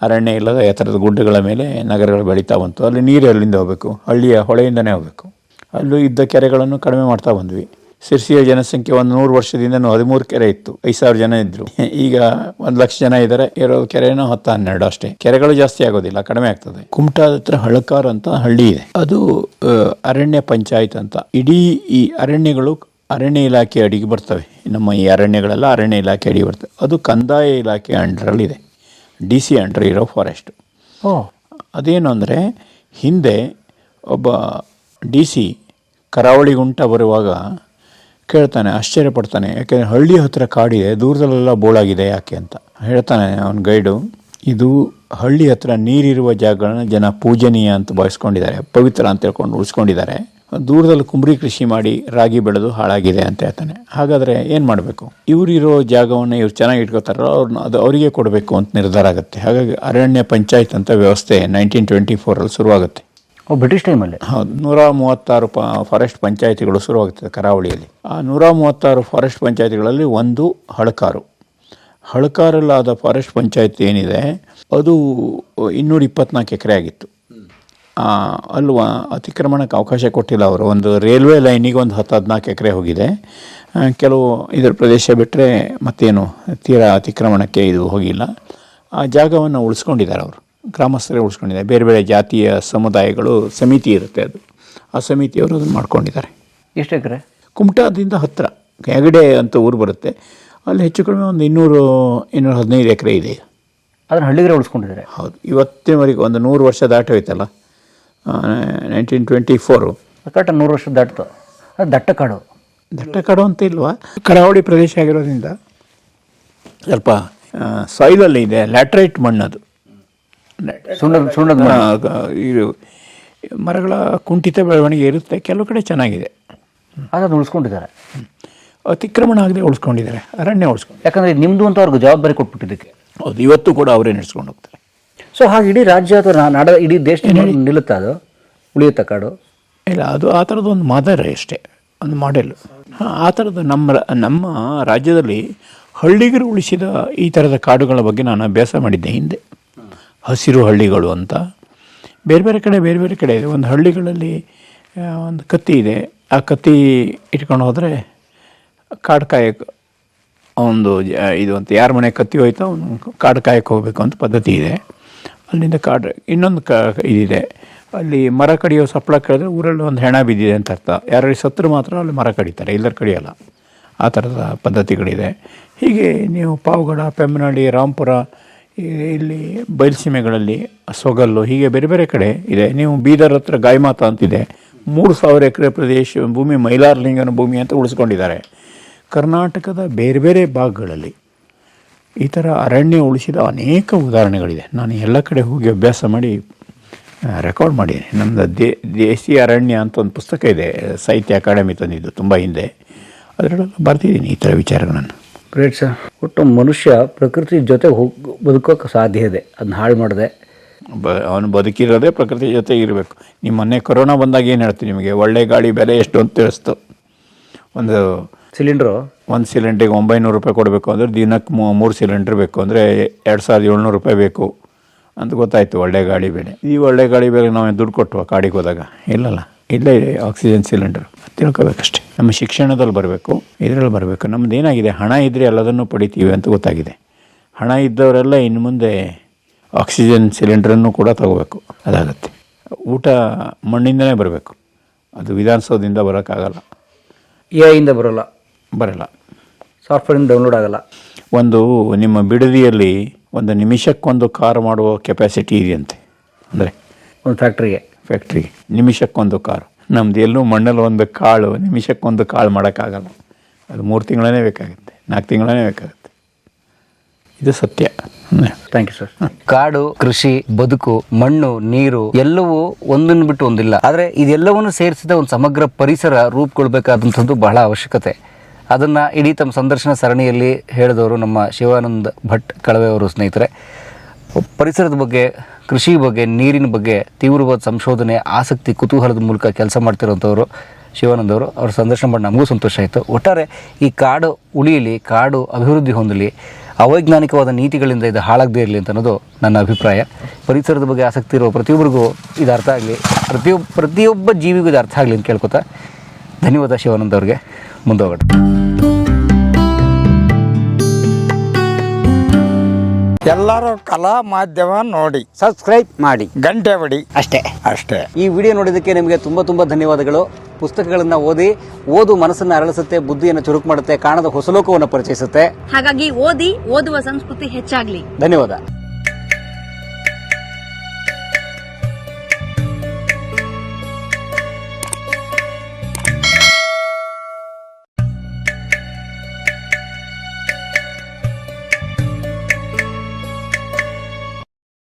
A: ಅರಣ್ಯ ಇಲ್ಲದ ಎತ್ತರದ ಗುಡ್ಡಗಳ ಮೇಲೆ ನಗರಗಳು ಬೆಳೀತಾ ಬಂತು. ಅಲ್ಲಿ ನೀರು ಎಲ್ಲಿಂದ ಹೋಗಬೇಕು? ಹಳ್ಳಿಯ ಹೊಳೆಯಿಂದನೇ ಹೋಗಬೇಕು. ಅಲ್ಲೂ ಇದ್ದ ಕೆರೆಗಳನ್ನು ಕಡಿಮೆ ಮಾಡ್ತಾ ಬಂದ್ವಿ. ಸಿರ್ಸಿಯ ಜನಸಂಖ್ಯೆ 100 ವರ್ಷದಿಂದ 13 ಕೆರೆ ಇತ್ತು, 5,000 ಜನ ಇದ್ದರು. ಈಗ 1,00,000 ಜನ ಇದ್ದಾರೆ. ಇರೋ ಕೆರೆನೂ 10-12 ಅಷ್ಟೇ. ಕೆರೆಗಳು ಜಾಸ್ತಿ ಆಗೋದಿಲ್ಲ, ಕಡಿಮೆ ಆಗ್ತದೆ. ಕುಮಟಾದ ಹತ್ರ ಹಳಕಾರ್ ಅಂತ ಹಳ್ಳಿ ಇದೆ. ಅದು ಅರಣ್ಯ ಪಂಚಾಯತ್ ಅಂತ. ಇಡೀ ಈ ಅರಣ್ಯಗಳು ಅರಣ್ಯ ಇಲಾಖೆ ಅಡಿಗೆ ಬರ್ತವೆ. ನಮ್ಮ ಈ ಅರಣ್ಯಗಳೆಲ್ಲ ಅರಣ್ಯ ಇಲಾಖೆ ಅಡಿಗೆ ಬರ್ತವೆ. ಅದು ಕಂದಾಯ ಇಲಾಖೆ ಅಂಡರಲ್ಲಿದೆ, DC ಅಂಡರ್ ಇರೋ ಫಾರೆಸ್ಟು. ಅದೇನು ಅಂದರೆ, ಹಿಂದೆ ಒಬ್ಬ DC ಕರಾವಳಿಗುಂಟ ಬರುವಾಗ ಕೇಳ್ತಾನೆ, ಆಶ್ಚರ್ಯಪಡ್ತಾನೆ. ಯಾಕೆಂದರೆ ಹಳ್ಳಿ ಹತ್ತಿರ ಕಾಡಿದೆ, ದೂರದಲ್ಲೆಲ್ಲ ಬೋಳಾಗಿದೆ ಯಾಕೆ ಅಂತ ಹೇಳ್ತಾನೆ ಅವನ ಗೈಡು. ಇದು ಹಳ್ಳಿ ಹತ್ರ ನೀರಿರುವ ಜಾಗಗಳನ್ನ ಜನ ಪೂಜನೀಯ ಅಂತ ಭಾವಿಸ್ಕೊಂಡಿದ್ದಾರೆ, ಪವಿತ್ರ ಅಂತ ಹೇಳ್ಕೊಂಡು ಉಳಿಸ್ಕೊಂಡಿದ್ದಾರೆ. ದೂರದಲ್ಲಿ ಕುಂಬರಿ ಕೃಷಿ ಮಾಡಿ ರಾಗಿ ಬೆಳೆದು ಹಾಳಾಗಿದೆ ಅಂತ ಹೇಳ್ತಾನೆ. ಹಾಗಾದರೆ ಏನು ಮಾಡಬೇಕು? ಇವರಿರೋ ಜಾಗವನ್ನು ಇವ್ರು ಚೆನ್ನಾಗಿ ಇಟ್ಕೋತಾರೋ ಅವ್ರನ್ನ ಅದು ಅವರಿಗೆ ಕೊಡಬೇಕು ಅಂತ ನಿರ್ಧಾರ ಆಗುತ್ತೆ. ಹಾಗಾಗಿ ಅರಣ್ಯ ಪಂಚಾಯತ್ ಅಂತ ವ್ಯವಸ್ಥೆ 1924 ಶುರುವಾಗುತ್ತೆ.
B: ಬ್ರಿಟಿಷ್ ಟೈಮಲ್ಲಿ.
A: ಹೌದು. 136 ಫಾರೆಸ್ಟ್ ಪಂಚಾಯತಿಗಳು ಶುರುವಾಗುತ್ತದೆ ಕರಾವಳಿಯಲ್ಲಿ. ಆ 136 ಫಾರೆಸ್ಟ್ ಪಂಚಾಯತಿಗಳಲ್ಲಿ ಒಂದು ಹಳಕಾರು. ಹಳಕಾರಲ್ಲಾದ ಫಾರೆಸ್ಟ್ ಪಂಚಾಯತ್ ಏನಿದೆ ಅದು 224 ಎಕರೆ ಆಗಿತ್ತು. ಅಲ್ವ ಅತಿಕ್ರಮಣಕ್ಕೆ ಅವಕಾಶ ಕೊಟ್ಟಿಲ್ಲ ಅವರು. ಒಂದು ರೈಲ್ವೆ ಲೈನಿಗೆ ಒಂದು 10-14 ಎಕರೆ ಹೋಗಿದೆ. ಕೆಲವು ಇದರ ಪ್ರದೇಶ ಬಿಟ್ಟರೆ ಮತ್ತೇನು ತೀರಾ ಅತಿಕ್ರಮಣಕ್ಕೆ ಇದು ಹೋಗಿಲ್ಲ. ಆ ಜಾಗವನ್ನು ಉಳಿಸ್ಕೊಂಡಿದ್ದಾರೆ ಅವರು, ಗ್ರಾಮಸ್ಥರೇ ಉಳಿಸ್ಕೊಂಡಿದ್ದಾರೆ. ಬೇರೆ ಬೇರೆ ಜಾತಿಯ ಸಮುದಾಯಗಳು ಸಮಿತಿ ಇರುತ್ತೆ, ಅದು ಆ ಸಮಿತಿಯವರು ಅದನ್ನು ಮಾಡ್ಕೊಂಡಿದ್ದಾರೆ.
B: ಎಷ್ಟು ಎಕರೆ?
A: ಕುಮಟಾದಿಂದ ಹತ್ತಿರ ಹೆಗಡೆ ಅಂತ ಊರು ಬರುತ್ತೆ, ಅಲ್ಲಿ ಹೆಚ್ಚು ಕಡಿಮೆ ಒಂದು 200-215 ಎಕರೆ ಇದೆ.
B: ಅದನ್ನು ಹಳ್ಳಿಗರೇ ಉಳಿಸ್ಕೊಂಡಿದ್ದಾರೆ.
A: ಹೌದು. ಇವತ್ತಿನವರೆಗೆ ಒಂದು 100 ವರ್ಷ ದಾಟಿ ಹೋಯ್ತಲ್ಲ, 1924.
B: ಕರೆಕ್ಟ್ 100 ವರ್ಷ ದಾಟ್ತು. ಅದು ದಟ್ಟ ಕಾಡು.
A: ದಟ್ಟ ಕಾಡು ಅಂತ ಇಲ್ವಾ, ಕರಾವಳಿ ಪ್ರದೇಶ ಆಗಿರೋದ್ರಿಂದ ಸ್ವಲ್ಪ ಸಾಯಿಲಲ್ಲಿ ಇದೆ, ಲ್ಯಾಟ್ರೈಟ್ ಮಣ್ಣದು.
B: ಸುಣ್ಣದ
A: ಇದು ಮರಗಳ ಕುಂಠಿತ ಬೆಳವಣಿಗೆ ಇರುತ್ತೆ, ಕೆಲವು ಕಡೆ ಚೆನ್ನಾಗಿದೆ.
B: ಅದನ್ನು ಉಳಿಸ್ಕೊಂಡಿದ್ದಾರೆ.
A: ಅತಿಕ್ರಮಣ ಆಗದೆ ಉಳಿಸ್ಕೊಂಡಿದ್ದಾರೆ, ಅರಣ್ಯ ಉಳಿಸ್ಕೊಂಡು.
B: ಯಾಕಂದರೆ ನಿಮ್ಮದು ಅಂತ ಅವ್ರಿಗೆ ಜವಾಬ್ದಾರಿ ಕೊಟ್ಬಿಟ್ಟಿದ್ದಕ್ಕೆ.
A: ಹೌದು, ಇವತ್ತು ಕೂಡ ಅವರೇ ನಡೆಸ್ಕೊಂಡು ಹೋಗ್ತಾರೆ.
B: ಸೊ ಹಾಗೆ ಇಡೀ ರಾಜ್ಯ ಅಥವಾ ನಾಡ ಇಡೀ ದೇಶದಲ್ಲಿ ನಿಲ್ಲುತ್ತಾ ಅದು ಉಳಿಯುತ್ತಾ ಕಾಡು?
A: ಇಲ್ಲ, ಅದು ಆ ಥರದ್ದು ಒಂದು ಮಾದರಿ ಅಷ್ಟೇ, ಒಂದು ಮಾಡೆಲ್. ಆ ಥರದ್ದು ನಮ್ಮ ರಾಜ್ಯದಲ್ಲಿ ಹಳ್ಳಿಗರು ಉಳಿಸಿದ ಈ ಥರದ ಕಾಡುಗಳ ಬಗ್ಗೆ ನಾನು ಅಭ್ಯಾಸ ಮಾಡಿದ್ದೆ ಹಿಂದೆ. ಹಸಿರು ಹಳ್ಳಿಗಳು ಅಂತ ಬೇರೆ ಬೇರೆ ಕಡೆ ಇದೆ. ಒಂದು ಹಳ್ಳಿಗಳಲ್ಲಿ ಒಂದು ಕತ್ತಿ ಇದೆ, ಆ ಕತ್ತಿ ಇಟ್ಕೊಂಡು ಹೋದರೆ ಕಾಡು ಕಾಯಕ್ಕೆ ಒಂದು ಇದು ಅಂತ, ಯಾರ ಮನೆ ಕತ್ತಿ ಹೋಯ್ತೋ ಅವನು ಕಾಡು ಕಾಯಕ್ಕೆ ಹೋಗಬೇಕು ಅಂತ ಪದ್ಧತಿ ಇದೆ. ಅಲ್ಲಿಂದ ಕಾಡು ಇನ್ನೊಂದು ಇದಿದೆ, ಅಲ್ಲಿ ಮರ ಕಡಿಯೋ ಸಪ್ಪಳ ಕಡಿದ್ರೆ ಊರಲ್ಲಿ ಒಂದು ಹೆಣ ಬಿದ್ದಿದೆ ಅಂತ ಅರ್ಥ. ಯಾರಲ್ಲಿ ಸತ್ರು ಮಾತ್ರ ಅಲ್ಲಿ ಮರ ಕಡಿತಾರೆ, ಎಲ್ಲರೂ ಕಡಿಯೋಲ್ಲ. ಆ ಥರದ ಪದ್ಧತಿಗಳಿದೆ. ಹೀಗೆ ನೀವು ಪಾವಗಡ, ಪೆಮ್ಮನಹಳ್ಳಿ, ರಾಂಪುರ, ಇಲ್ಲಿ ಬಯಲುಸೀಮೆಗಳಲ್ಲಿ ಸೊಗಲ್ಲು, ಹೀಗೆ ಬೇರೆ ಬೇರೆ ಕಡೆ ಇದೆ. ನೀವು ಬೀದರ್ ಹತ್ರ ಗಾಯಮಾತ ಅಂತಿದೆ, 3,000 ಎಕರೆ ಪ್ರದೇಶ ಭೂಮಿ ಮೈಲಾರಲಿಂಗನ ಭೂಮಿ ಅಂತ ಉಳಿಸ್ಕೊಂಡಿದ್ದಾರೆ. ಕರ್ನಾಟಕದ ಬೇರೆ ಬೇರೆ ಭಾಗಗಳಲ್ಲಿ ಈ ಥರ ಅರಣ್ಯ ಉಳಿಸಿದ ಅನೇಕ ಉದಾಹರಣೆಗಳಿದೆ. ನಾನು ಎಲ್ಲ ಕಡೆ ಹೋಗಿ ಅಭ್ಯಾಸ ಮಾಡಿ ರೆಕಾರ್ಡ್ ಮಾಡಿದ್ದೀನಿ. ನಮ್ಮದು ದೇಸಿ ಅರಣ್ಯ ಅಂತ ಒಂದು ಪುಸ್ತಕ ಇದೆ, ಸಾಹಿತ್ಯ ಅಕಾಡೆಮಿ ತಂದಿದ್ದು ತುಂಬ ಹಿಂದೆ. ಅದರಲ್ಲೆಲ್ಲ ಬರ್ತಿದ್ದೀನಿ ಈ ಥರ ವಿಚಾರಗಳನ್ನು.
B: Great sir. ಒಟ್ಟು ಮನುಷ್ಯ ಪ್ರಕೃತಿ ಜೊತೆ ಬದುಕೋಕ್ಕೆ ಸಾಧ್ಯ ಇದೆ, ಅದನ್ನ ಹಾಳು ಮಾಡಿದೆ.
A: ಅವನು ಬದುಕಿರೋದೇ ಪ್ರಕೃತಿ ಜೊತೆ ಇರಬೇಕು. ನಿಮ್ಮ ಮೊನ್ನೆ ಕೊರೋನಾ ಬಂದಾಗ ಏನು ಹೇಳ್ತೀನಿ ನಿಮಗೆ, ಒಳ್ಳೆ ಗಾಳಿ ಬೆಲೆ ಎಷ್ಟು ಅಂತ ತಿಳಿಸ್ತು. ಒಂದು ಸಿಲಿಂಡ್ರಿಗೆ 900 ರೂಪಾಯಿ ಕೊಡಬೇಕು ಅಂದರೆ ದಿನಕ್ಕೆ 3 ಸಿಲಿಂಡ್ರ್ ಬೇಕು ಅಂದರೆ 2,700 ರೂಪಾಯಿ ಬೇಕು ಅಂತ ಗೊತ್ತಾಯಿತು ಒಳ್ಳೆ ಗಾಳಿ ಬೆಲೆ. ಈ ಒಳ್ಳೆ ಗಾಳಿ ಬೆಲೆ ನಾವು ದುಡ್ಡು ಕೊಟ್ಟುವ ಕಾಡಿಗೆ ಹೋದಾಗ? ಇಲ್ಲಲ್ಲ, ಇಲ್ಲೇ ಇದೆ ಆಕ್ಸಿಜನ್ ಸಿಲಿಂಡರ್. ತಿಳ್ಕೊಬೇಕಷ್ಟೆ. ನಮ್ಮ ಶಿಕ್ಷಣದಲ್ಲಿ ಬರಬೇಕು, ಇದರಲ್ಲಿ ಬರಬೇಕು. ನಮ್ದು ಏನಾಗಿದೆ, ಹಣ ಇದ್ದರೆ ಎಲ್ಲದನ್ನು ಪಡಿತೀವಿ ಅಂತ ಗೊತ್ತಾಗಿದೆ. ಹಣ ಇದ್ದವರೆಲ್ಲ ಇನ್ನು ಮುಂದೆ ಆಕ್ಸಿಜನ್ ಸಿಲಿಂಡ್ರನ್ನು ಕೂಡ ತಗೋಬೇಕು, ಅದಾಗತ್ತೆ. ಊಟ ಮಣ್ಣಿಂದನೇ ಬರಬೇಕು, ಅದು ವಿಧಾನಸೌಧದಿಂದ ಬರೋಕ್ಕಾಗಲ್ಲ,
B: AI ಬರಲ್ಲ, ಸಾಫ್ಟ್ವೇರಿಂದ ಡೌನ್ಲೋಡ್ ಆಗಲ್ಲ.
A: ಒಂದು ನಿಮ್ಮ ಬಿಡದಿಯಲ್ಲಿ ಒಂದು ನಿಮಿಷಕ್ಕೊಂದು ಕಾರ್ ಮಾಡುವ ಕೆಪಾಸಿಟಿ ಇದೆಯಂತೆ. ಅಂದರೆ
B: ಒಂದು ಫ್ಯಾಕ್ಟ್ರಿಗೆ
A: ನಿಮಿಷಕ್ಕೊಂದು ಕಾರು. ನಮ್ದು ಎಲ್ಲೂ ಮಣ್ಣಲ್ಲಿ ಒಂದು ಕಾಳು ನಿಮಿಷಕ್ಕೊಂದು ಕಾಳು ಮಾಡೋಕ್ಕಾಗಲ್ಲ, ಅದು 3 ತಿಂಗಳೇ ಬೇಕಾಗುತ್ತೆ, 4 ತಿಂಗಳೇ ಬೇಕಾಗುತ್ತೆ. ಇದು ಸತ್ಯ.
B: Thank you sir. ಕಾಡು, ಕೃಷಿ, ಬದುಕು, ಮಣ್ಣು, ನೀರು ಎಲ್ಲವೂ ಒಂದನ್ನು ಬಿಟ್ಟು ಒಂದಿಲ್ಲ. ಆದರೆ ಇದೆಲ್ಲವನ್ನು ಸೇರಿಸಿದ ಒಂದು ಸಮಗ್ರ ಪರಿಸರ ರೂಪುಗೊಳ್ಬೇಕಾದಂಥದ್ದು ಬಹಳ ಅವಶ್ಯಕತೆ. ಅದನ್ನು ಇಡೀ ತಮ್ಮ ಸಂದರ್ಶನ ಸರಣಿಯಲ್ಲಿ ಹೇಳಿದವರು ನಮ್ಮ ಶಿವಾನಂದ ಭಟ್ ಕಳವೆ ಅವರು. ಸ್ನೇಹಿತರೆ, ಪರಿಸರದ ಬಗ್ಗೆ, ಕೃಷಿ ಬಗ್ಗೆ, ನೀರಿನ ಬಗ್ಗೆ ತೀವ್ರವಾದ ಸಂಶೋಧನೆ, ಆಸಕ್ತಿ, ಕುತೂಹಲದ ಮೂಲಕ ಕೆಲಸ ಮಾಡ್ತಿರೋಂಥವ್ರು.
C: ಶಿವಾನಂದ್ ಅವರು. ಅವ್ರ ಸಂದರ್ಶನ ಮಾಡಿ ನಮಗೂ ಸಂತೋಷ ಆಯಿತು. ಒಟ್ಟಾರೆ ಈ ಕಾಡು ಉಳಿಯಲಿ, ಕಾಡು ಅಭಿವೃದ್ಧಿ ಹೊಂದಲಿ, ಅವೈಜ್ಞಾನಿಕವಾದ ನೀತಿಗಳಿಂದ ಇದು ಹಾಳಾಗದೇ ಇರಲಿ ಅಂತ ಅನ್ನೋದು ನನ್ನ ಅಭಿಪ್ರಾಯ. ಪರಿಸರದ ಬಗ್ಗೆ ಆಸಕ್ತಿ ಇರುವ ಪ್ರತಿಯೊಬ್ಬರಿಗೂ ಇದು ಅರ್ಥ ಆಗಲಿ, ಪ್ರತಿಯೊಬ್ಬ ಜೀವಿಗೂ ಇದು ಅರ್ಥ ಆಗಲಿ ಅಂತ ಕೇಳ್ಕೊತಾ ಧನ್ಯವಾದ ಶಿವಾನಂದ್ ಅವ್ರಿಗೆ. ಮುಂದೋಗೋಣ.
D: ಎಲ್ಲರೂ ಕಲಾ ಮಾಧ್ಯಮ ನೋಡಿ,
C: ಸಬ್ಸ್ಕ್ರೈಬ್ ಮಾಡಿ,
D: ಗಂಟೆ ಹೊಡಿ,
C: ಅಷ್ಟೇ.
D: ಈ
C: ವಿಡಿಯೋ ನೋಡಿದ್ದಕ್ಕೆ ನಿಮಗೆ ತುಂಬ ಧನ್ಯವಾದಗಳು. ಪುಸ್ತಕಗಳನ್ನು ಓದು ಮನಸ್ಸನ್ನು ಅರಳಿಸುತ್ತೆ, ಬುದ್ಧಿಯನ್ನು ಚುರುಕು ಮಾಡುತ್ತೆ, ಕಾಣದ ಹೊಸ ಲೋಕವನ್ನು ಪರಿಚಯಿಸುತ್ತೆ.
E: ಹಾಗಾಗಿ ಓದುವ ಸಂಸ್ಕೃತಿ ಹೆಚ್ಚಾಗ್ಲಿ.
C: ಧನ್ಯವಾದ.